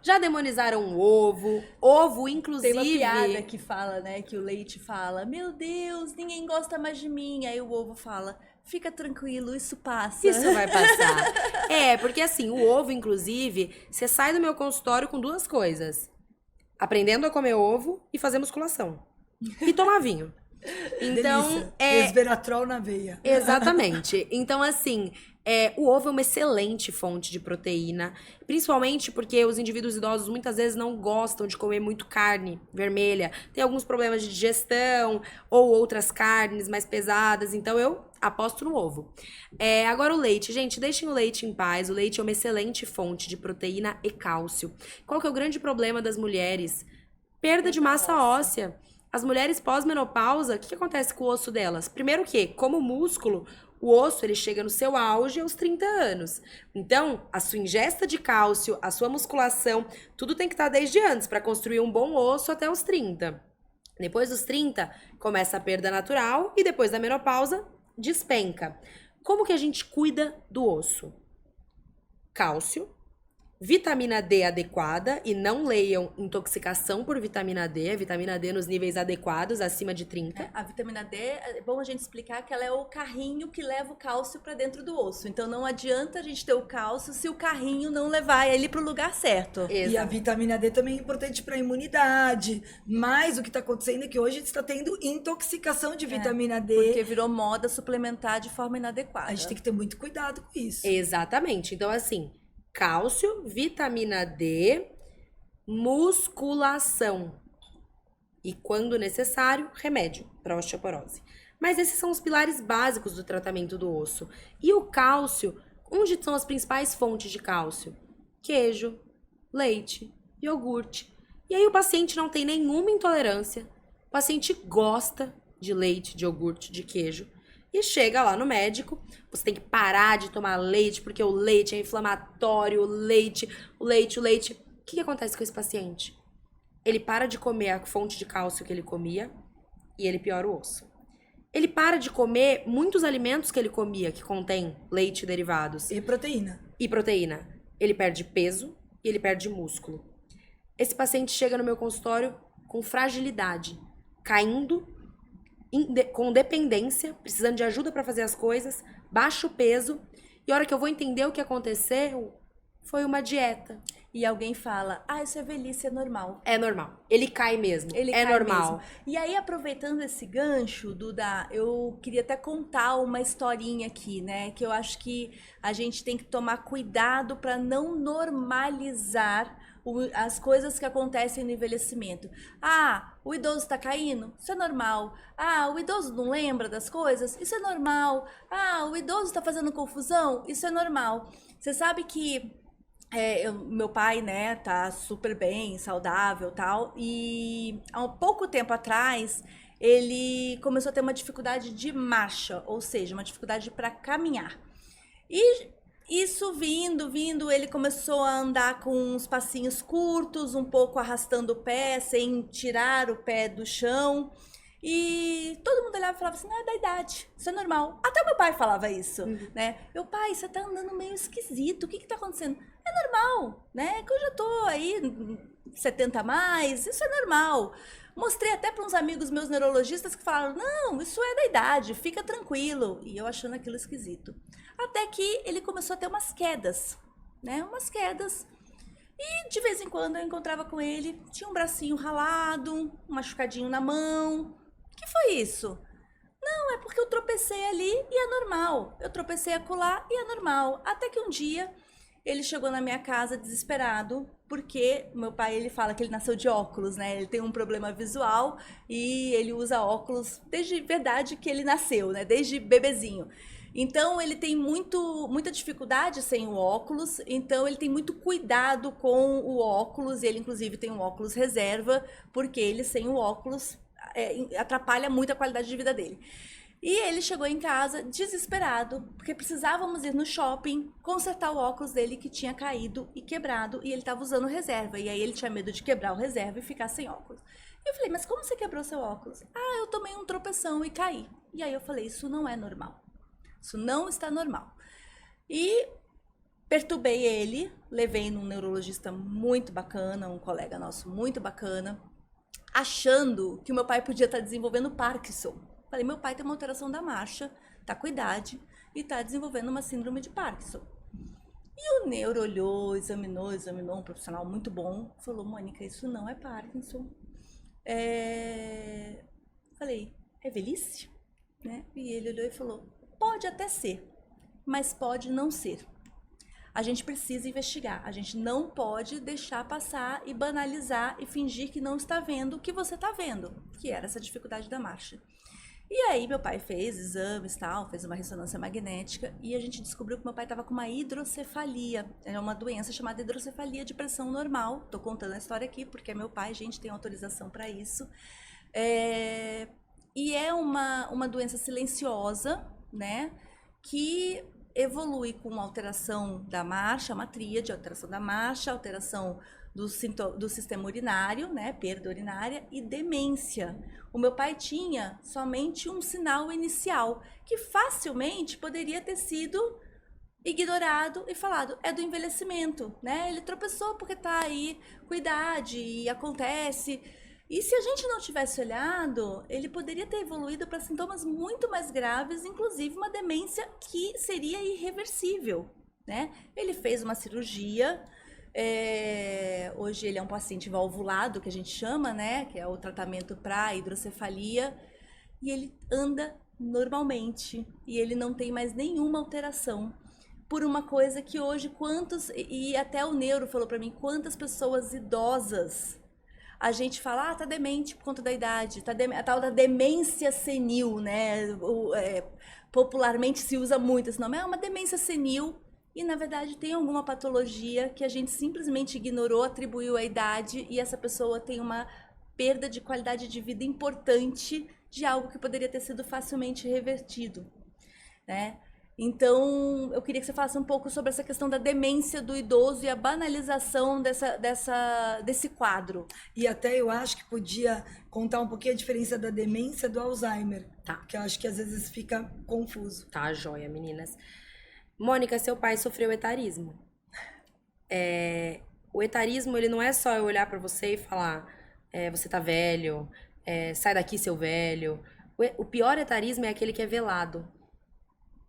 Já demonizaram o ovo. Ovo, inclusive... Tem uma piada que fala, né? Que o leite fala, meu Deus, ninguém gosta mais de mim. Aí o ovo fala, fica tranquilo, isso passa. Isso vai passar. Porque assim, o ovo, inclusive, você sai do meu consultório com 2 coisas. Aprendendo a comer ovo e fazer musculação. E tomar vinho. Então, resveratrol na veia. Exatamente. Então, assim, o ovo é uma excelente fonte de proteína, principalmente porque os indivíduos idosos muitas vezes não gostam de comer muito carne vermelha, tem alguns problemas de digestão ou outras carnes mais pesadas, então eu aposto no ovo. Agora o leite, gente, deixem o leite em paz, o leite é uma excelente fonte de proteína e cálcio. Qual que é o grande problema das mulheres? Perda de massa óssea. As mulheres pós-menopausa, o que acontece com o osso delas? Primeiro que, como músculo, o osso ele chega no seu auge aos 30 anos. Então, a sua ingesta de cálcio, a sua musculação, tudo tem que estar desde antes para construir um bom osso até os 30. Depois dos 30, começa a perda natural e depois da menopausa, despenca. Como que a gente cuida do osso? Cálcio. Vitamina D adequada, e não leiam intoxicação por vitamina D, a vitamina D nos níveis adequados, acima de 30. A vitamina D, é bom a gente explicar que ela é o carrinho que leva o cálcio para dentro do osso. Então não adianta a gente ter o cálcio se o carrinho não levar ele para o lugar certo. Exato. E a vitamina D também é importante para a imunidade. Mas o que está acontecendo é que hoje a gente está tendo intoxicação de vitamina D. Porque virou moda suplementar de forma inadequada. A gente tem que ter muito cuidado com isso. Exatamente. Então, assim, cálcio, vitamina D, musculação. E, quando necessário, remédio para osteoporose. Mas esses são os pilares básicos do tratamento do osso. E o cálcio, onde são as principais fontes de cálcio? Queijo, leite, iogurte. E aí o paciente não tem nenhuma intolerância. O paciente gosta de leite, de iogurte, de queijo. E chega lá no médico, você tem que parar de tomar leite, porque o leite é inflamatório, o leite. O que acontece com esse paciente? Ele para de comer a fonte de cálcio que ele comia e ele piora o osso. Ele para de comer muitos alimentos que ele comia, que contém leite e derivados. E proteína. E proteína. Ele perde peso e ele perde músculo. Esse paciente chega no meu consultório com fragilidade, caindo, com dependência, precisando de ajuda para fazer as coisas, baixo peso, e a hora que eu vou entender o que aconteceu, foi uma dieta. e alguém fala, isso é velhice, é normal. É normal. Ele cai mesmo. Ele é cai normal. mesmo. E aí, aproveitando esse gancho, Duda, eu queria até contar uma historinha aqui, né? Que eu acho que a gente tem que tomar cuidado para não normalizar as coisas que acontecem no envelhecimento. O idoso está caindo? Isso é normal. O idoso não lembra das coisas? Isso é normal. O idoso está fazendo confusão? Isso é normal. Você sabe que meu pai, né, tá super bem, saudável, tal, e há um pouco tempo atrás ele começou a ter uma dificuldade de marcha, ou seja, uma dificuldade para caminhar. E isso vindo, ele começou a andar com uns passinhos curtos, um pouco arrastando o pé, sem tirar o pé do chão. E todo mundo olhava e falava assim, não, é da idade, isso é normal. Até meu pai falava isso, né? Meu pai, você tá andando meio esquisito, o que que tá acontecendo? É normal, né? Que eu já tô aí 70 a mais, isso é normal. Mostrei até para uns amigos meus neurologistas que falaram, não, isso é da idade, fica tranquilo. E eu achando aquilo esquisito. Até que ele começou a ter umas quedas, né? Umas quedas. E de vez em quando eu encontrava com ele, tinha um bracinho ralado, um machucadinho na mão. O que foi isso? Não, é porque eu tropecei ali e é normal. Eu tropecei acolá e é normal. Até que um dia ele chegou na minha casa desesperado, porque meu pai, ele fala que ele nasceu de óculos, né? Ele tem um problema visual e ele usa óculos desde verdade que ele nasceu, né? Desde bebezinho. Então ele tem muita dificuldade sem o óculos, então ele tem muito cuidado com o óculos, ele inclusive tem um óculos reserva, porque ele sem o óculos atrapalha muito a qualidade de vida dele. E ele chegou em casa desesperado, porque precisávamos ir no shopping consertar o óculos dele que tinha caído e quebrado, e ele estava usando reserva, e aí ele tinha medo de quebrar o reserva e ficar sem óculos. Eu falei, mas como você quebrou seu óculos? Eu tomei um tropeção e caí. E aí eu falei, isso não é normal. Isso não está normal. E perturbei ele, levei num neurologista muito bacana, um colega nosso muito bacana, achando que o meu pai podia estar desenvolvendo Parkinson. Falei, meu pai tem uma alteração da marcha, tá com idade e tá desenvolvendo uma síndrome de Parkinson. E o neuro olhou, examinou, um profissional muito bom, falou, Mônica, isso não é Parkinson. Falei, é velhice? Né? E ele olhou e falou, pode até ser, mas pode não ser. A gente precisa investigar, a gente não pode deixar passar e banalizar e fingir que não está vendo o que você está vendo, que era essa dificuldade da marcha. E aí meu pai fez exames, tal, fez uma ressonância magnética e a gente descobriu que meu pai estava com uma hidrocefalia. É uma doença chamada hidrocefalia de pressão normal. Tô contando a história aqui porque é meu pai, a gente tem autorização para isso. E é uma doença silenciosa, né, que evolui com alteração da marcha, uma tríade, alteração da marcha, alteração do sistema urinário, né, perda urinária e demência. O meu pai tinha somente um sinal inicial, que facilmente poderia ter sido ignorado e falado, é do envelhecimento, né? Ele tropeçou porque tá aí com idade e acontece. E se a gente não tivesse olhado, ele poderia ter evoluído para sintomas muito mais graves, inclusive uma demência que seria irreversível, né? Ele fez uma cirurgia, hoje ele é um paciente valvulado, que a gente chama, né? Que é o tratamento para hidrocefalia, e ele anda normalmente, e ele não tem mais nenhuma alteração. Por uma coisa que hoje e até o neuro falou para mim, quantas pessoas idosas a gente fala, tá demente por conta da idade, a tal da demência senil, né? Popularmente se usa muito esse nome, é uma demência senil, e na verdade tem alguma patologia que a gente simplesmente ignorou, atribuiu à idade, e essa pessoa tem uma perda de qualidade de vida importante de algo que poderia ter sido facilmente revertido, né? Então, eu queria que você falasse um pouco sobre essa questão da demência do idoso e a banalização desse quadro. E até eu acho que podia contar um pouquinho a diferença da demência do Alzheimer. Tá. Que eu acho que às vezes fica confuso. Tá, joia, meninas. Mônica, seu pai sofreu etarismo. O etarismo, ele não é só eu olhar pra você e falar, você tá velho, sai daqui, seu velho. O pior etarismo é aquele que é velado.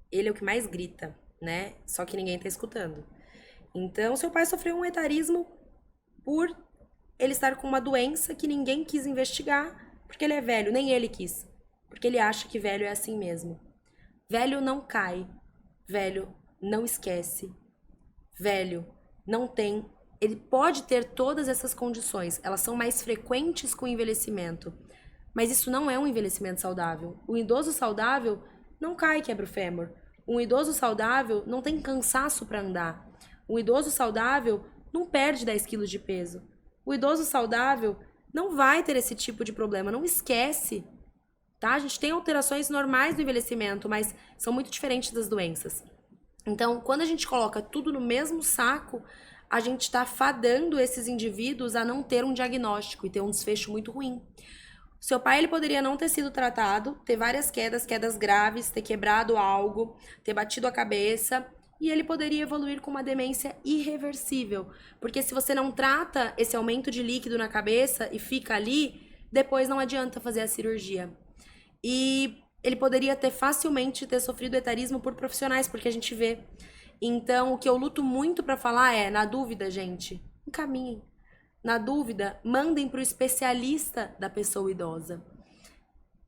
Ele é o que mais grita, né? Só que ninguém tá escutando. Então, seu pai sofreu um etarismo por ele estar com uma doença que ninguém quis investigar, porque ele é velho, nem ele quis. Porque ele acha que velho é assim mesmo. Velho não cai, velho não esquece, velho não tem... Ele pode ter todas essas condições, elas são mais frequentes com o envelhecimento. Mas isso não é um envelhecimento saudável. O idoso saudável não cai e quebra o fêmur. Um idoso saudável não tem cansaço para andar. Um idoso saudável não perde 10 quilos de peso. O idoso saudável não vai ter esse tipo de problema, não esquece. Tá? A gente tem alterações normais do envelhecimento, mas são muito diferentes das doenças. Então, quando a gente coloca tudo no mesmo saco, a gente está fadando esses indivíduos a não ter um diagnóstico e ter um desfecho muito ruim. Seu pai, ele poderia não ter sido tratado, ter várias quedas graves, ter quebrado algo, ter batido a cabeça, e ele poderia evoluir com uma demência irreversível. Porque se você não trata esse aumento de líquido na cabeça e fica ali, depois não adianta fazer a cirurgia. E ele poderia ter facilmente sofrido etarismo por profissionais, porque a gente vê. Então, o que eu luto muito para falar é, na dúvida, gente, encaminhem. Na dúvida, mandem para o especialista da pessoa idosa.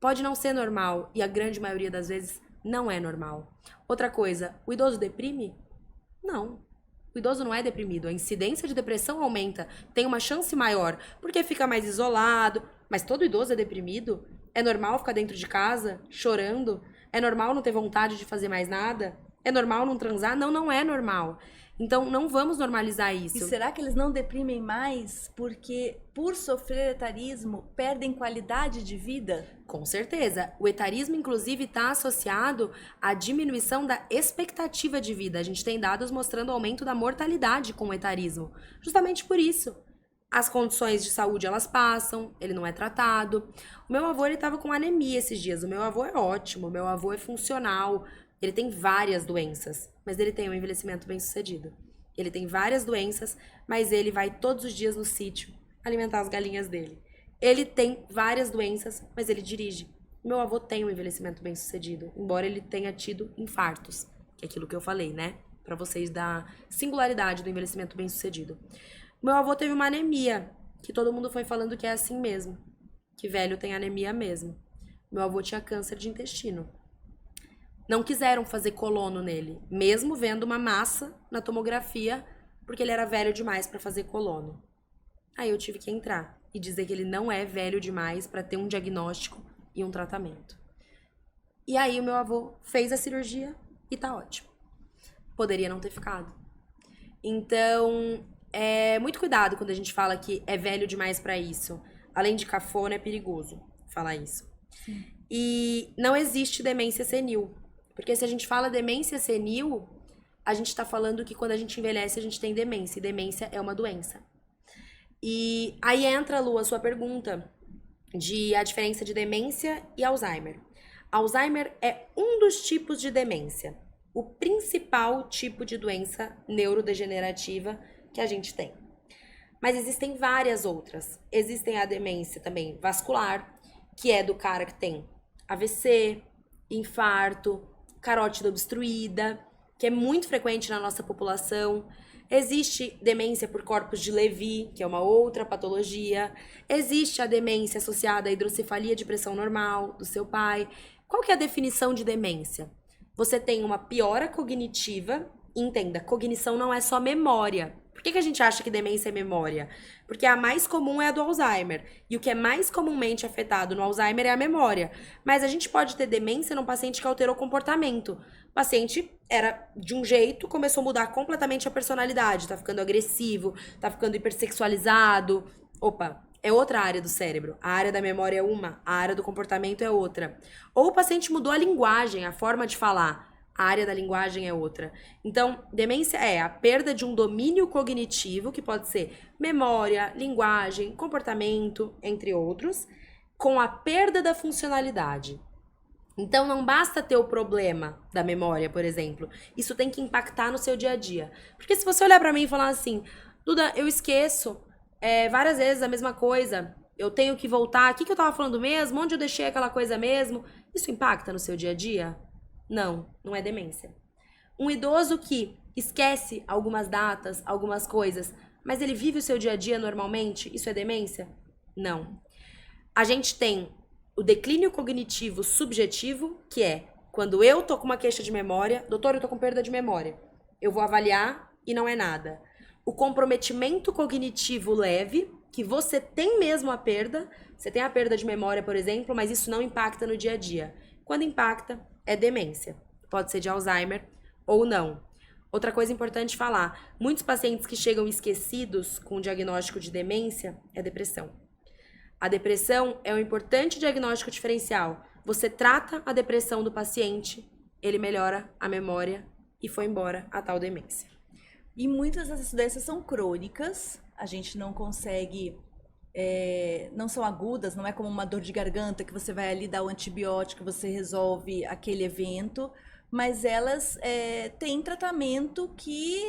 Pode não ser normal, e a grande maioria das vezes não é normal. Outra coisa, o idoso deprime? Não. O idoso não é deprimido. A incidência de depressão aumenta, tem uma chance maior, porque fica mais isolado. Mas todo idoso é deprimido? É normal ficar dentro de casa, chorando? É normal não ter vontade de fazer mais nada? É normal não transar? Não, não é normal. Então, não vamos normalizar isso. E será que eles não deprimem mais porque, por sofrer etarismo, perdem qualidade de vida? Com certeza. O etarismo, inclusive, está associado à diminuição da expectativa de vida. A gente tem dados mostrando o aumento da mortalidade com o etarismo. Justamente por isso. As condições de saúde, elas passam, ele não é tratado. O meu avô, ele estava com anemia esses dias. O meu avô é ótimo, o meu avô é funcional. Ele tem várias doenças, mas ele tem um envelhecimento bem-sucedido. Ele tem várias doenças, mas ele vai todos os dias no sítio alimentar as galinhas dele. Ele tem várias doenças, mas ele dirige. Meu avô tem um envelhecimento bem-sucedido, embora ele tenha tido infartos, que é aquilo que eu falei, né? Pra vocês da singularidade do envelhecimento bem-sucedido. Meu avô teve uma anemia, que todo mundo foi falando que é assim mesmo, que velho tem anemia mesmo. Meu avô tinha câncer de intestino. Não quiseram fazer colono nele, mesmo vendo uma massa na tomografia, porque ele era velho demais para fazer colono. Aí eu tive que entrar e dizer que ele não é velho demais para ter um diagnóstico e um tratamento. E aí o meu avô fez a cirurgia e tá ótimo. Poderia não ter ficado. Então, muito cuidado quando a gente fala que é velho demais para isso. Além de cafona, é perigoso falar isso. Sim. E não existe demência senil. Porque se a gente fala demência senil, a gente tá falando que quando a gente envelhece, a gente tem demência. E demência é uma doença. E aí entra, Lu, a sua pergunta de a diferença de demência e Alzheimer. Alzheimer é um dos tipos de demência. O principal tipo de doença neurodegenerativa que a gente tem. Mas existem várias outras. Existem a demência também vascular, que é do cara que tem AVC, infarto, carótida obstruída, que é muito frequente na nossa população. Existe demência por corpos de Levy, que é uma outra patologia. Existe a demência associada à hidrocefalia de pressão normal do seu pai. Qual que é a definição de demência? Você tem uma piora cognitiva. Entenda, cognição não é só memória. Por que a gente acha que demência é memória? Porque a mais comum é a do Alzheimer. E o que é mais comumente afetado no Alzheimer é a memória. Mas a gente pode ter demência num paciente que alterou o comportamento. O paciente era de um jeito, começou a mudar completamente a personalidade. Tá ficando agressivo, tá ficando hipersexualizado. Opa, é outra área do cérebro. A área da memória é uma, a área do comportamento é outra. Ou o paciente mudou a linguagem, a forma de falar. A área da linguagem é outra. Então, demência é a perda de um domínio cognitivo, que pode ser memória, linguagem, comportamento, entre outros, com a perda da funcionalidade. Então, não basta ter o problema da memória, por exemplo. Isso tem que impactar no seu dia a dia. Porque se você olhar pra mim e falar assim, Duda, eu esqueço várias vezes a mesma coisa, eu tenho que voltar, o que eu tava falando mesmo? Onde eu deixei aquela coisa mesmo? Isso impacta no seu dia a dia? Não, não é demência. Um idoso que esquece algumas datas, algumas coisas, mas ele vive o seu dia a dia normalmente, isso é demência? Não. A gente tem o declínio cognitivo subjetivo, que é quando eu tô com uma queixa de memória, doutor, eu tô com perda de memória. Eu vou avaliar e não é nada. O comprometimento cognitivo leve, que você tem mesmo a perda, você tem a perda de memória, por exemplo, mas isso não impacta no dia a dia. Quando impacta, é demência. Pode ser de Alzheimer ou não. Outra coisa importante falar, muitos pacientes que chegam esquecidos com o diagnóstico de demência é depressão. A depressão é um importante diagnóstico diferencial. Você trata a depressão do paciente, ele melhora a memória e foi embora a tal demência. E muitas dessas doenças são crônicas, a gente não consegue, não são agudas, não é como uma dor de garganta que você vai ali dar o antibiótico, você resolve aquele evento, mas elas têm tratamento que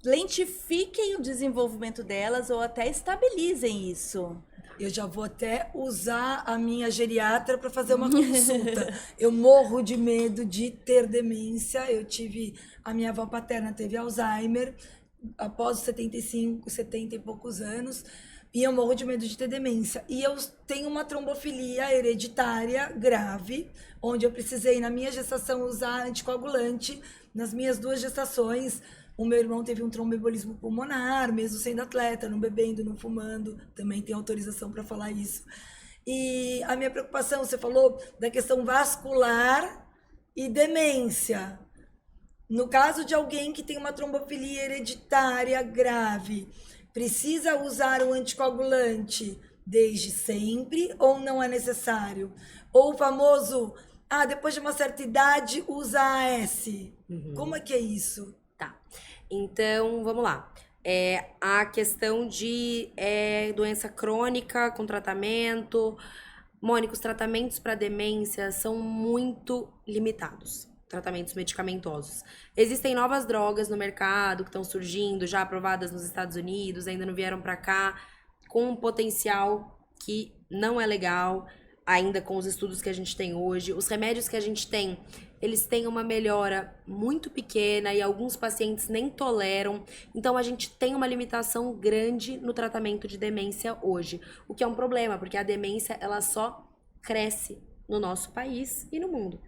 lentifiquem o desenvolvimento delas ou até estabilizem isso. Eu já vou até usar a minha geriatra para fazer uma consulta. Eu morro de medo de ter demência. A minha avó paterna teve Alzheimer após os 75, 70 e poucos anos. E eu morro de medo de ter demência. E eu tenho uma trombofilia hereditária grave, onde eu precisei, na minha gestação, usar anticoagulante. Nas minhas 2 gestações, o meu irmão teve um tromboembolismo pulmonar, mesmo sendo atleta, não bebendo, não fumando. Também tem autorização para falar isso. E a minha preocupação, você falou da questão vascular e demência. No caso de alguém que tem uma trombofilia hereditária grave, precisa usar o anticoagulante desde sempre ou não é necessário? Ou o famoso, depois de uma certa idade, usa AS. Como é que é isso? Tá. Então, vamos lá. A questão de doença crônica com tratamento. Mônica, os tratamentos para demência são muito limitados. Tratamentos medicamentosos. Existem novas drogas no mercado que estão surgindo, já aprovadas nos Estados Unidos, ainda não vieram para cá, com um potencial que não é legal, ainda com os estudos que a gente tem hoje. Os remédios que a gente tem, eles têm uma melhora muito pequena e alguns pacientes nem toleram. Então, a gente tem uma limitação grande no tratamento de demência hoje, o que é um problema, porque a demência, ela só cresce no nosso país e no mundo.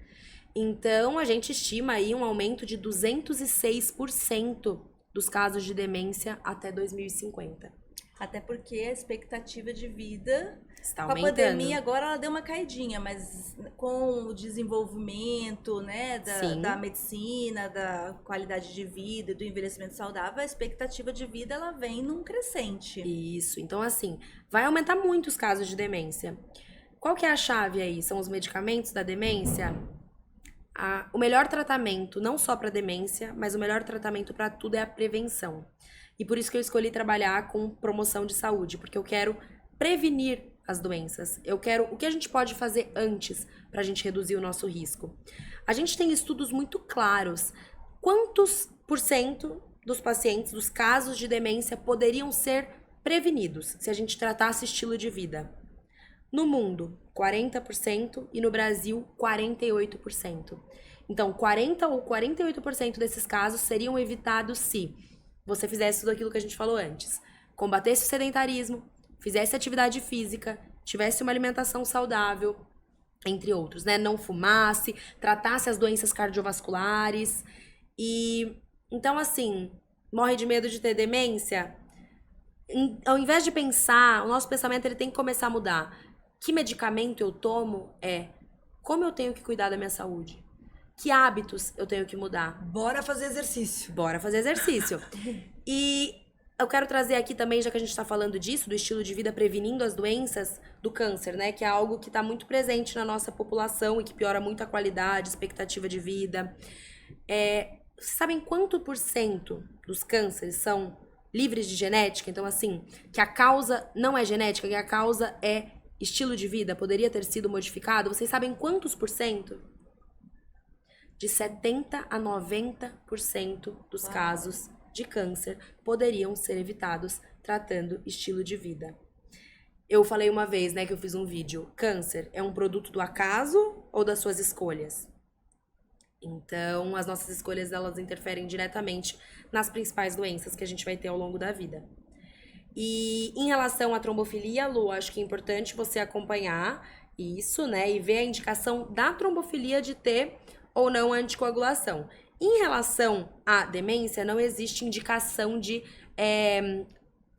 Então, a gente estima aí um aumento de 206% dos casos de demência até 2050. Até porque a expectativa de vida, está com a aumentando. pandemia agora ela deu uma caidinha, mas com o desenvolvimento, né, da medicina, da qualidade de vida, do envelhecimento saudável, a expectativa de vida ela vem num crescente. Isso, então assim, vai aumentar muito os casos de demência. Qual que é a chave aí? São os medicamentos da demência? O melhor tratamento, não só para demência, mas o melhor tratamento para tudo é a prevenção. E por isso que eu escolhi trabalhar com promoção de saúde, porque eu quero prevenir as doenças. Eu quero o que a gente pode fazer antes para a gente reduzir o nosso risco. A gente tem estudos muito claros. Quantos % dos pacientes, dos casos de demência, poderiam ser prevenidos se a gente tratasse estilo de vida? No mundo, 40% e no Brasil, 48%. Então, 40% ou 48% desses casos seriam evitados se você fizesse tudo aquilo que a gente falou antes. Combatesse o sedentarismo, fizesse atividade física, tivesse uma alimentação saudável, entre outros, né? Não fumasse, tratasse as doenças cardiovasculares. E então, assim, morre de medo de ter demência? Ao invés de pensar, o nosso pensamento ele tem que começar a mudar. Que medicamento eu tomo como eu tenho que cuidar da minha saúde? Que hábitos eu tenho que mudar? Bora fazer exercício. Bora fazer exercício. E eu quero trazer aqui também, já que a gente está falando disso, do estilo de vida prevenindo as doenças, do câncer, né? Que é algo que está muito presente na nossa população e que piora muito a qualidade, expectativa de vida. Vocês sabem quanto % dos cânceres são livres de genética? Então, assim, que a causa não é genética, que a causa é estilo de vida, poderia ter sido modificado. Vocês sabem quantos %? De 70% a 90% dos casos de câncer poderiam ser evitados tratando estilo de vida. Eu falei uma vez, né, que eu fiz um vídeo. Câncer é um produto do acaso ou das suas escolhas? Então, as nossas escolhas, elas interferem diretamente nas principais doenças que a gente vai ter ao longo da vida. E em relação à trombofilia, Lu, acho que é importante você acompanhar isso, né? E ver a indicação da trombofilia de ter ou não anticoagulação. Em relação à demência, não existe indicação de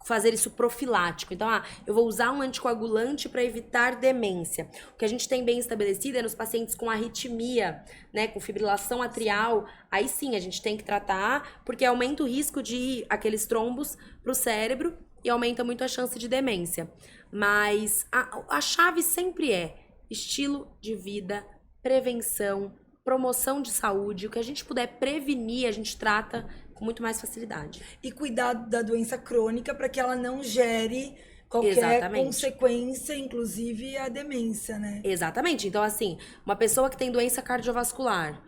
fazer isso profilático. Então, eu vou usar um anticoagulante para evitar demência. O que a gente tem bem estabelecido é nos pacientes com arritmia, né, com fibrilação atrial, aí sim a gente tem que tratar, porque aumenta o risco de ir aqueles trombos para o cérebro e aumenta muito a chance de demência. Mas a chave sempre é estilo de vida, prevenção, promoção de saúde. O que a gente puder prevenir, a gente trata com muito mais facilidade. E cuidar da doença crônica para que ela não gere qualquer Exatamente. consequência, inclusive a demência, né? Exatamente. Então, assim, uma pessoa que tem doença cardiovascular,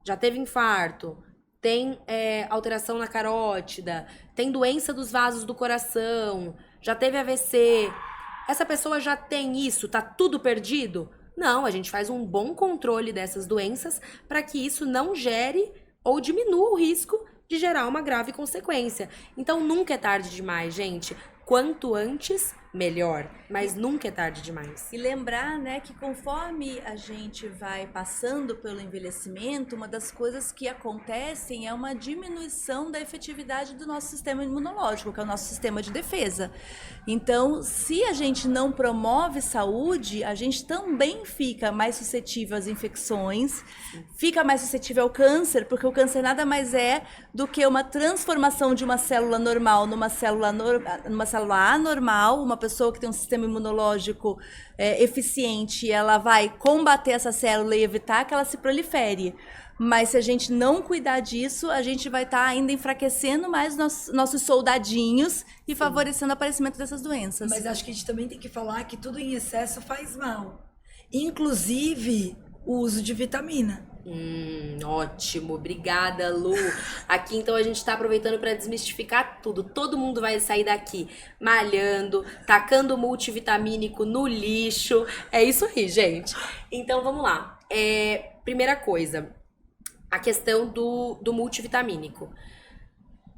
já teve infarto, tem alteração na carótida, tem doença dos vasos do coração, já teve AVC, essa pessoa já tem isso, tá tudo perdido? Não, a gente faz um bom controle dessas doenças para que isso não gere ou diminua o risco de gerar uma grave consequência. Então, nunca é tarde demais, gente. Quanto antes, melhor. Mas nunca é tarde demais. E lembrar, né, que conforme a gente vai passando pelo envelhecimento, uma das coisas que acontecem é uma diminuição da efetividade do nosso sistema imunológico, que é o nosso sistema de defesa. Então, se a gente não promove saúde, a gente também fica mais suscetível às infecções, fica mais suscetível ao câncer, porque o câncer nada mais é do que uma transformação de uma célula normal numa célula anormal. Uma pessoa que tem um sistema imunológico eficiente, ela vai combater essa célula e evitar que ela se prolifere. Mas se a gente não cuidar disso, a gente vai estar ainda enfraquecendo mais nossos soldadinhos e favorecendo o aparecimento dessas doenças. Mas acho que a gente também tem que falar que tudo em excesso faz mal. Inclusive o uso de vitamina. Ótimo, obrigada, Lu. Aqui então a gente tá aproveitando para desmistificar tudo. Todo mundo vai sair daqui malhando, tacando multivitamínico no lixo. É isso aí, gente. Então vamos lá. Primeira coisa, a questão do multivitamínico.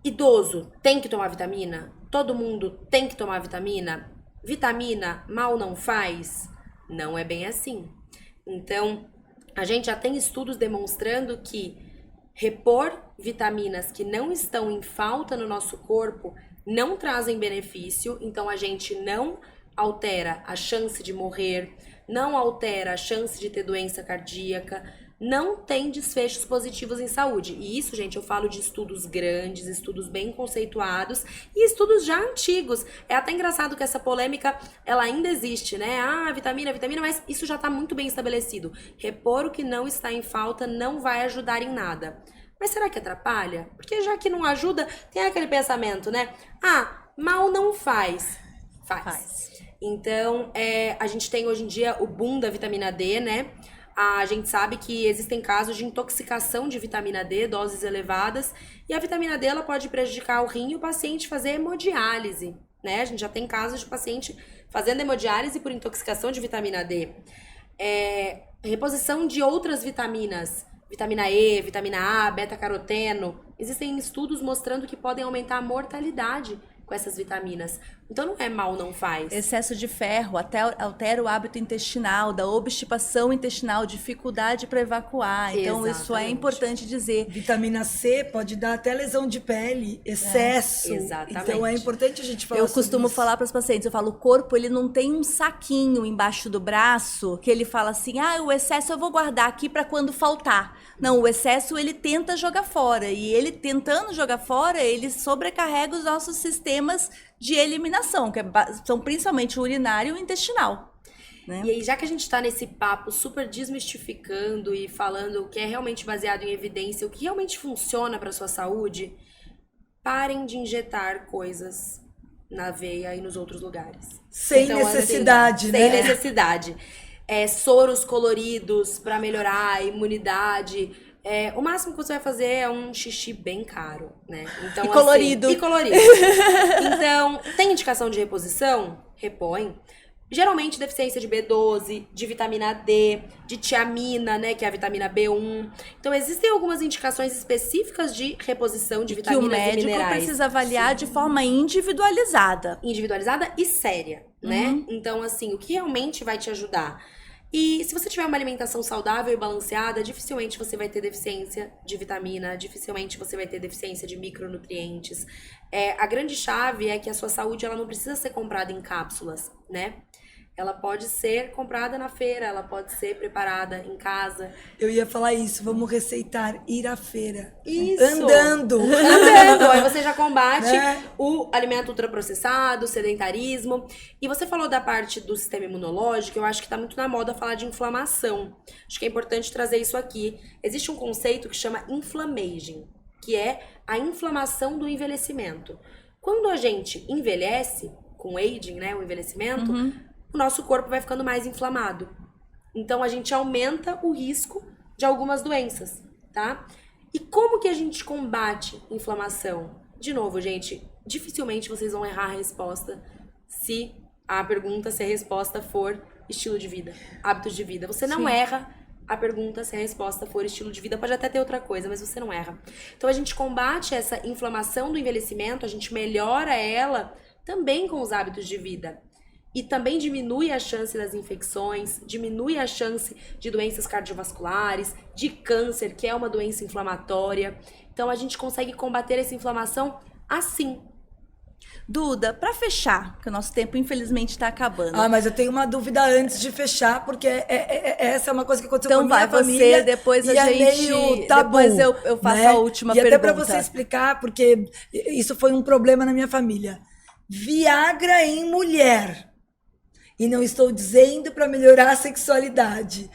Idoso tem que tomar vitamina? Todo mundo tem que tomar vitamina? Vitamina mal não faz? Não é bem assim. Então, a gente já tem estudos demonstrando que repor vitaminas que não estão em falta no nosso corpo não trazem benefício, então a gente não altera a chance de morrer, não altera a chance de ter doença cardíaca, não tem desfechos positivos em saúde. E isso, gente, eu falo de estudos grandes, estudos bem conceituados e estudos já antigos. É até engraçado que essa polêmica, ela ainda existe, né? Vitamina, mas isso já tá muito bem estabelecido. Repor o que não está em falta não vai ajudar em nada. Mas será que atrapalha? Porque já que não ajuda, tem aquele pensamento, né? Mal não faz. Faz. Então, a gente tem hoje em dia o boom da vitamina D, né? A gente sabe que existem casos de intoxicação de vitamina D, doses elevadas, e a vitamina D ela pode prejudicar o rim e o paciente fazer hemodiálise, né? A gente já tem casos de paciente fazendo hemodiálise por intoxicação de vitamina D. Reposição de outras vitaminas, vitamina E, vitamina A, beta-caroteno. Existem estudos mostrando que podem aumentar a mortalidade com essas vitaminas. Então não é mal, não faz. Excesso de ferro até altera o hábito intestinal, da obstipação intestinal, dificuldade para evacuar. Então Exatamente. Isso é importante dizer. Vitamina C pode dar até lesão de pele, excesso. Exatamente. Então é importante a gente falar Eu sobre costumo isso. falar para os pacientes, eu falo, o corpo ele não tem um saquinho embaixo do braço que ele fala assim, o excesso eu vou guardar aqui para quando faltar. Não, o excesso ele tenta jogar fora e ele tentando jogar fora, ele sobrecarrega os nossos sistemas de eliminação, que são principalmente o urinário e o intestinal. Né? E aí, já que a gente tá nesse papo super desmistificando e falando o que é realmente baseado em evidência, o que realmente funciona para sua saúde, parem de injetar coisas na veia e nos outros lugares. Sem necessidade, né? Sem necessidade. Soros coloridos para melhorar a imunidade. O máximo que você vai fazer é um xixi bem caro, né? Então, E colorido. Então, tem indicação de reposição? Repõe. Geralmente deficiência de B12, de vitamina D, de tiamina, né, que é a vitamina B1. Então existem algumas indicações específicas de reposição de vitaminas e minerais. Que o médico precisa avaliar de forma individualizada. Individualizada e séria, né? Então, assim, o que realmente vai te ajudar? E se você tiver uma alimentação saudável e balanceada, dificilmente você vai ter deficiência de vitamina, dificilmente você vai ter deficiência de micronutrientes. A grande chave é que a sua saúde ela não precisa ser comprada em cápsulas, né? Ela pode ser comprada na feira, ela pode ser preparada em casa. Eu ia falar isso, vamos receitar ir à feira. Isso! Andando! Andando! Aí você já combate Né? o alimento ultraprocessado, o sedentarismo. E você falou da parte do sistema imunológico, eu acho que tá muito na moda falar de inflamação. Acho que é importante trazer isso aqui. Existe um conceito que chama inflammaging, que é a inflamação do envelhecimento. Quando a gente envelhece, com aging, né, o envelhecimento, o nosso corpo vai ficando mais inflamado. Então, a gente aumenta o risco de algumas doenças, tá? E como que a gente combate inflamação? De novo, gente, dificilmente vocês vão errar a resposta se a resposta for estilo de vida, hábitos de vida. Você não erra a pergunta se a resposta for estilo de vida. Pode até ter outra coisa, mas você não erra. Então, a gente combate essa inflamação do envelhecimento, a gente melhora ela também com os hábitos de vida. E também diminui a chance das infecções, diminui a chance de doenças cardiovasculares, de câncer, que é uma doença inflamatória. Então, a gente consegue combater essa inflamação assim. Duda, para fechar, que o nosso tempo infelizmente está acabando. Ah, mas eu tenho uma dúvida antes de fechar, porque essa é uma coisa que aconteceu então com a minha família. Então vai, você, depois a gente... meio tabu, depois eu faço né? a última pergunta. E até pergunta. para você explicar, porque isso foi um problema na minha família. Viagra em mulher. E não estou dizendo para melhorar a sexualidade.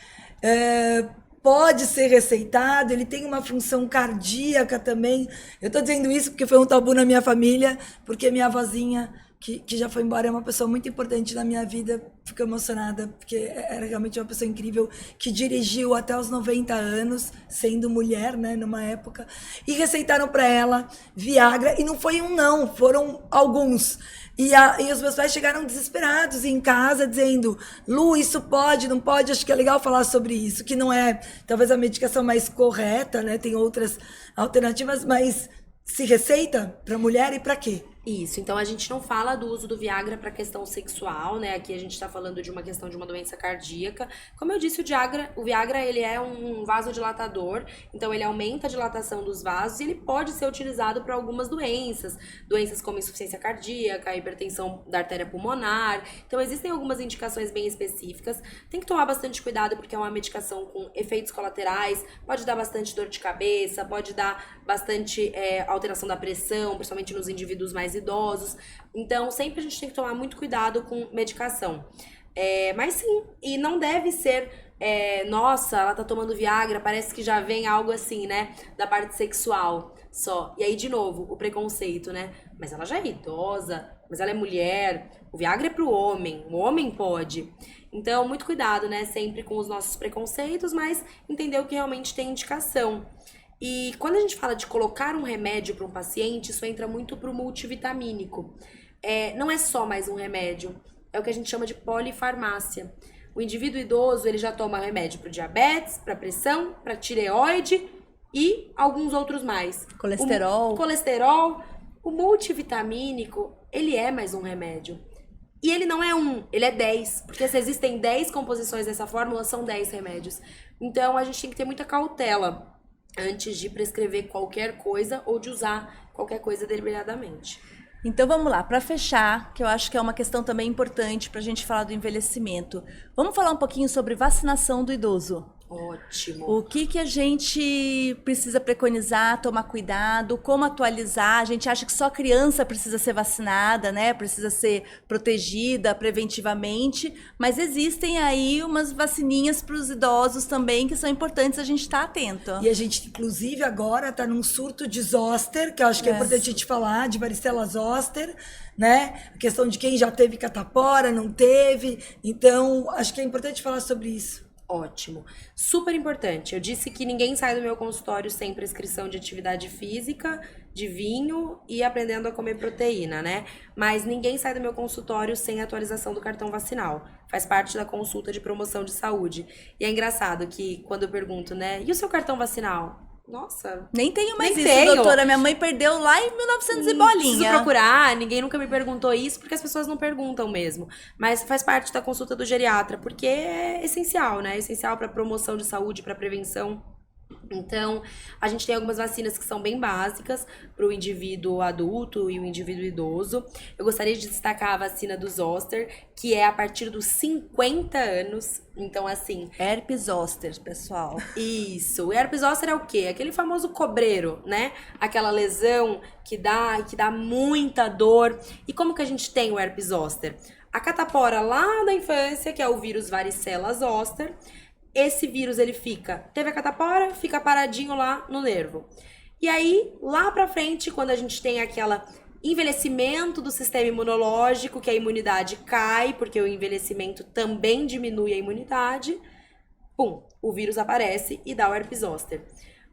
Pode ser receitado, ele tem uma função cardíaca também. Eu estou dizendo isso porque foi um tabu na minha família, porque minha avózinha, que já foi embora, é uma pessoa muito importante na minha vida. Fico emocionada, porque era realmente uma pessoa incrível, que dirigiu até os 90 anos, sendo mulher, né, numa época. E receitaram para ela Viagra, e não foi um não, foram alguns. E os meus pais chegaram desesperados em casa, dizendo: Lu, isso pode, não pode? Acho que é legal falar sobre isso, que não é talvez a medicação mais correta, né? Tem outras alternativas, mas se receita para mulher e para quê? Isso, então a gente não fala do uso do Viagra para questão sexual, né? Aqui a gente está falando de uma questão de uma doença cardíaca. Como eu disse, o Viagra ele é um vasodilatador, então ele aumenta a dilatação dos vasos e ele pode ser utilizado para algumas doenças como insuficiência cardíaca, hipertensão da artéria pulmonar. Então existem algumas indicações bem específicas. Tem que tomar bastante cuidado porque é uma medicação com efeitos colaterais, pode dar bastante dor de cabeça, pode dar bastante alteração da pressão, principalmente nos indivíduos mais idosos. Então, sempre a gente tem que tomar muito cuidado com medicação. Mas sim, e não deve ser, nossa, ela tá tomando Viagra, parece que já vem algo assim, né, da parte sexual só. E aí, de novo, o preconceito, né? Mas ela já é idosa, mas ela é mulher, o Viagra é pro homem, o homem pode. Então, muito cuidado, né, sempre com os nossos preconceitos, mas entender o que realmente tem indicação. E quando a gente fala de colocar um remédio para um paciente, isso entra muito para o multivitamínico. Não é só mais um remédio, é o que a gente chama de polifarmácia. O indivíduo idoso ele já toma remédio para diabetes, para pressão, para tireoide e alguns outros mais. Colesterol. O multivitamínico, ele é mais um remédio. E ele não é ele é 10. Porque se existem 10 composições dessa fórmula, são 10 remédios. Então, a gente tem que ter muita cautela antes de prescrever qualquer coisa ou de usar qualquer coisa deliberadamente. Então vamos lá, para fechar, que eu acho que é uma questão também importante para a gente falar do envelhecimento. Vamos falar um pouquinho sobre vacinação do idoso. Ótimo. O que a gente precisa preconizar, tomar cuidado, como atualizar? A gente acha que só criança precisa ser vacinada, né? Precisa ser protegida preventivamente, mas existem aí umas vacininhas para os idosos também que são importantes a gente estar atento. E a gente, inclusive, agora está num surto de zoster, que eu acho que é importante a gente falar, de varicela zoster, né? A questão de quem já teve catapora, não teve. Então, acho que é importante falar sobre isso. Ótimo. Super importante. Eu disse que ninguém sai do meu consultório sem prescrição de atividade física, de vinho e aprendendo a comer proteína, né? Mas ninguém sai do meu consultório sem atualização do cartão vacinal. Faz parte da consulta de promoção de saúde. E é engraçado que quando eu pergunto, né? E o seu cartão vacinal? Nossa, Nem tenho mais nem isso, tenho. doutora. Minha mãe perdeu lá em 1900 e Preciso bolinha. procurar, ninguém nunca me perguntou isso, porque as pessoas não perguntam mesmo. Mas faz parte da consulta do geriatra, porque é essencial, né? É essencial para promoção de saúde, para prevenção. Então, a gente tem algumas vacinas que são bem básicas para o indivíduo adulto e o indivíduo idoso. Eu gostaria de destacar a vacina do Zoster, que é a partir dos 50 anos. Então, assim... Herpes zoster, pessoal. Isso. O herpes zoster é o quê? Aquele famoso cobreiro, né? Aquela lesão que dá muita dor. E como que a gente tem o herpes zoster? A catapora lá da infância, que é o vírus varicela zoster. Esse vírus, ele teve a catapora, fica paradinho lá no nervo. E aí, lá pra frente, quando a gente tem aquela envelhecimento do sistema imunológico, que a imunidade cai, porque o envelhecimento também diminui a imunidade, pum, o vírus aparece e dá o herpes zoster.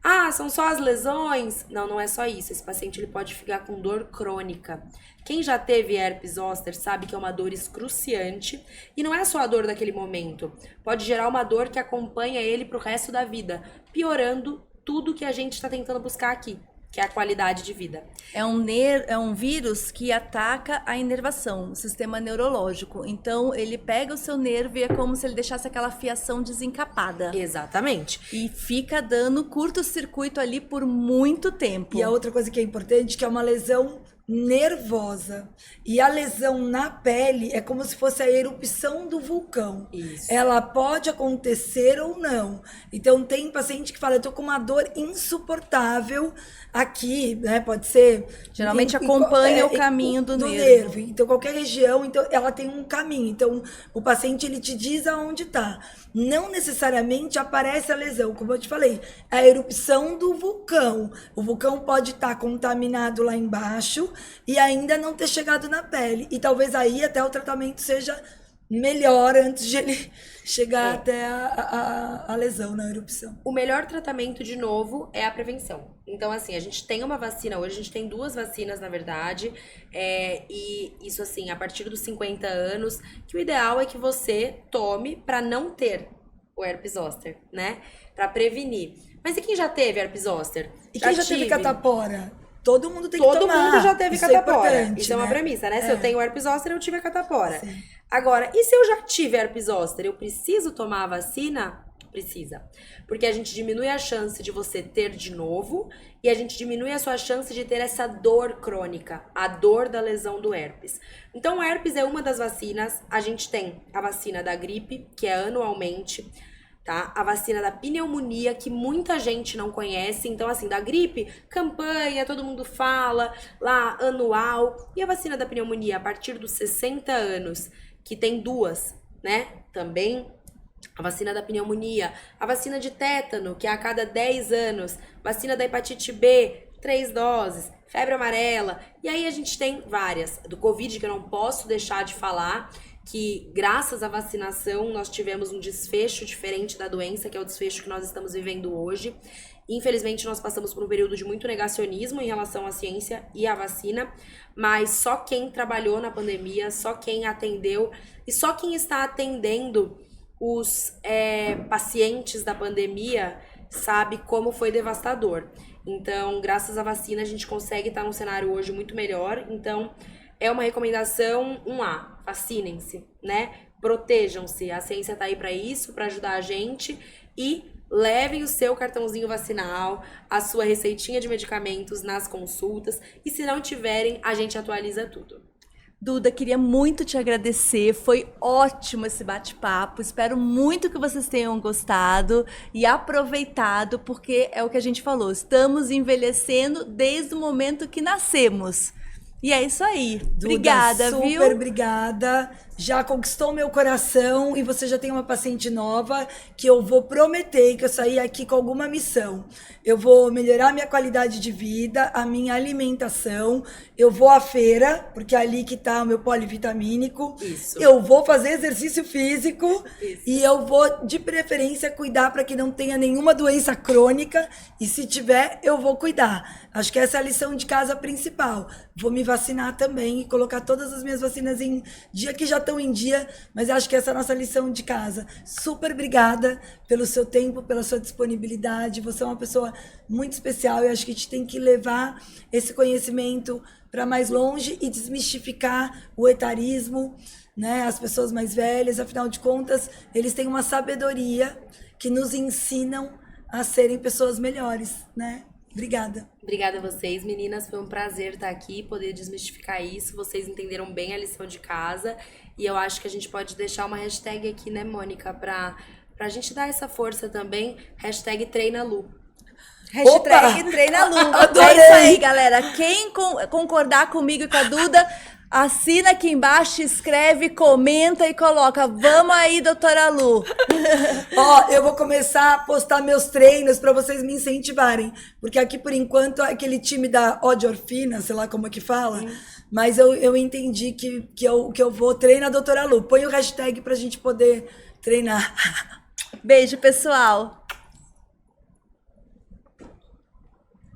Ah, são só as lesões? Não, não é só isso. Esse paciente ele pode ficar com dor crônica. Quem já teve herpes zoster sabe que é uma dor excruciante e não é só a dor daquele momento. Pode gerar uma dor que acompanha ele pro resto da vida, piorando tudo que a gente está tentando buscar aqui, que é a qualidade de vida. É um vírus que ataca a inervação, o sistema neurológico. Então, ele pega o seu nervo e é como se ele deixasse aquela fiação desencapada. Exatamente. E fica dando curto-circuito ali por muito tempo. E a outra coisa que é importante, que é uma lesão nervosa. E a lesão na pele é como se fosse a erupção do vulcão. Isso. Ela pode acontecer ou não. Então tem paciente que fala, eu tô com uma dor insuportável aqui, né? Pode ser... Geralmente acompanha o caminho do nervo. Então qualquer região, então ela tem um caminho. Então o paciente ele te diz aonde tá. Não necessariamente aparece a lesão, como eu te falei, a erupção do vulcão. O vulcão pode estar contaminado lá embaixo e ainda não ter chegado na pele. E talvez aí até o tratamento seja melhor antes de ele chegar até a lesão na erupção. O melhor tratamento, de novo, é a prevenção. Então, assim, a gente tem uma vacina hoje, a gente tem 2 vacinas, na verdade, e isso, assim, a partir dos 50 anos, que o ideal é que você tome para não ter o herpes zoster, né? Para prevenir. Mas e quem já teve herpes zoster? E quem já teve catapora? Todo mundo tem que tomar. Todo mundo já teve Isso catapora. É Isso é uma premissa, né? Se eu tenho herpes zoster, eu tive a catapora. Sim. Agora, e se eu já tive herpes zoster? Eu preciso tomar a vacina? Precisa. Porque a gente diminui a chance de você ter de novo e a gente diminui a sua chance de ter essa dor crônica, a dor da lesão do herpes. Então, o herpes é uma das vacinas. A gente tem a vacina da gripe, que é anualmente, tá? A vacina da pneumonia, que muita gente não conhece. Então, assim, da gripe, campanha, todo mundo fala, lá, anual. E a vacina da pneumonia, a partir dos 60 anos, que tem 2, né? Também a vacina da pneumonia, a vacina de tétano, que é a cada 10 anos, vacina da hepatite B, 3 doses, febre amarela. E aí a gente tem várias. Do Covid, que eu não posso deixar de falar, que graças à vacinação nós tivemos um desfecho diferente da doença, que é o desfecho que nós estamos vivendo hoje. Infelizmente, nós passamos por um período de muito negacionismo em relação à ciência e à vacina, mas só quem trabalhou na pandemia, só quem atendeu e só quem está atendendo os pacientes da pandemia sabe como foi devastador. Então, graças à vacina, a gente consegue estar num cenário hoje muito melhor. Então, é uma recomendação 1A, vacinem-se, né? Protejam-se, a ciência tá aí para isso, para ajudar a gente, e levem o seu cartãozinho vacinal, a sua receitinha de medicamentos nas consultas, e se não tiverem, a gente atualiza tudo. Duda, queria muito te agradecer, foi ótimo esse bate-papo, espero muito que vocês tenham gostado e aproveitado, porque é o que a gente falou, estamos envelhecendo desde o momento que nascemos. E é isso aí. Duda, Obrigada, super viu? Obrigada. já conquistou meu coração e você já tem uma paciente nova que eu vou prometer que eu sair aqui com alguma missão. Eu vou melhorar minha qualidade de vida, a minha alimentação, eu vou à feira, porque é ali que está o meu polivitamínico. Isso. Eu vou fazer exercício físico. Isso. E eu vou, de preferência, cuidar para que não tenha nenhuma doença crônica. E se tiver, eu vou cuidar. Acho que essa é a lição de casa principal. Vou me vacinar também e colocar todas as minhas vacinas em dia, que já estão em dia, mas acho que essa é a nossa lição de casa. Super obrigada pelo seu tempo, pela sua disponibilidade. Você é uma pessoa muito especial e acho que a gente tem que levar esse conhecimento para mais longe e desmistificar o etarismo, né? As pessoas mais velhas, afinal de contas, eles têm uma sabedoria que nos ensinam a serem pessoas melhores, né? Obrigada. Obrigada a vocês, meninas. Foi um prazer estar aqui, poder desmistificar isso. Vocês entenderam bem a lição de casa. E eu acho que a gente pode deixar uma hashtag aqui, né, Mônica? Pra gente dar essa força também. Hashtag TreinaLu. Hashtag TreinaLu. Adorei. É isso aí, galera. Quem concordar comigo e com a Duda, assina aqui embaixo, escreve, comenta e coloca. Vamos aí, doutora Lu. Ó, eu vou começar a postar meus treinos para vocês me incentivarem. Porque aqui, por enquanto, é aquele time da Odorfina, sei lá como é que fala. Mas eu entendi que eu vou treinar a doutora Lu. Põe o hashtag pra gente poder treinar. Beijo, pessoal.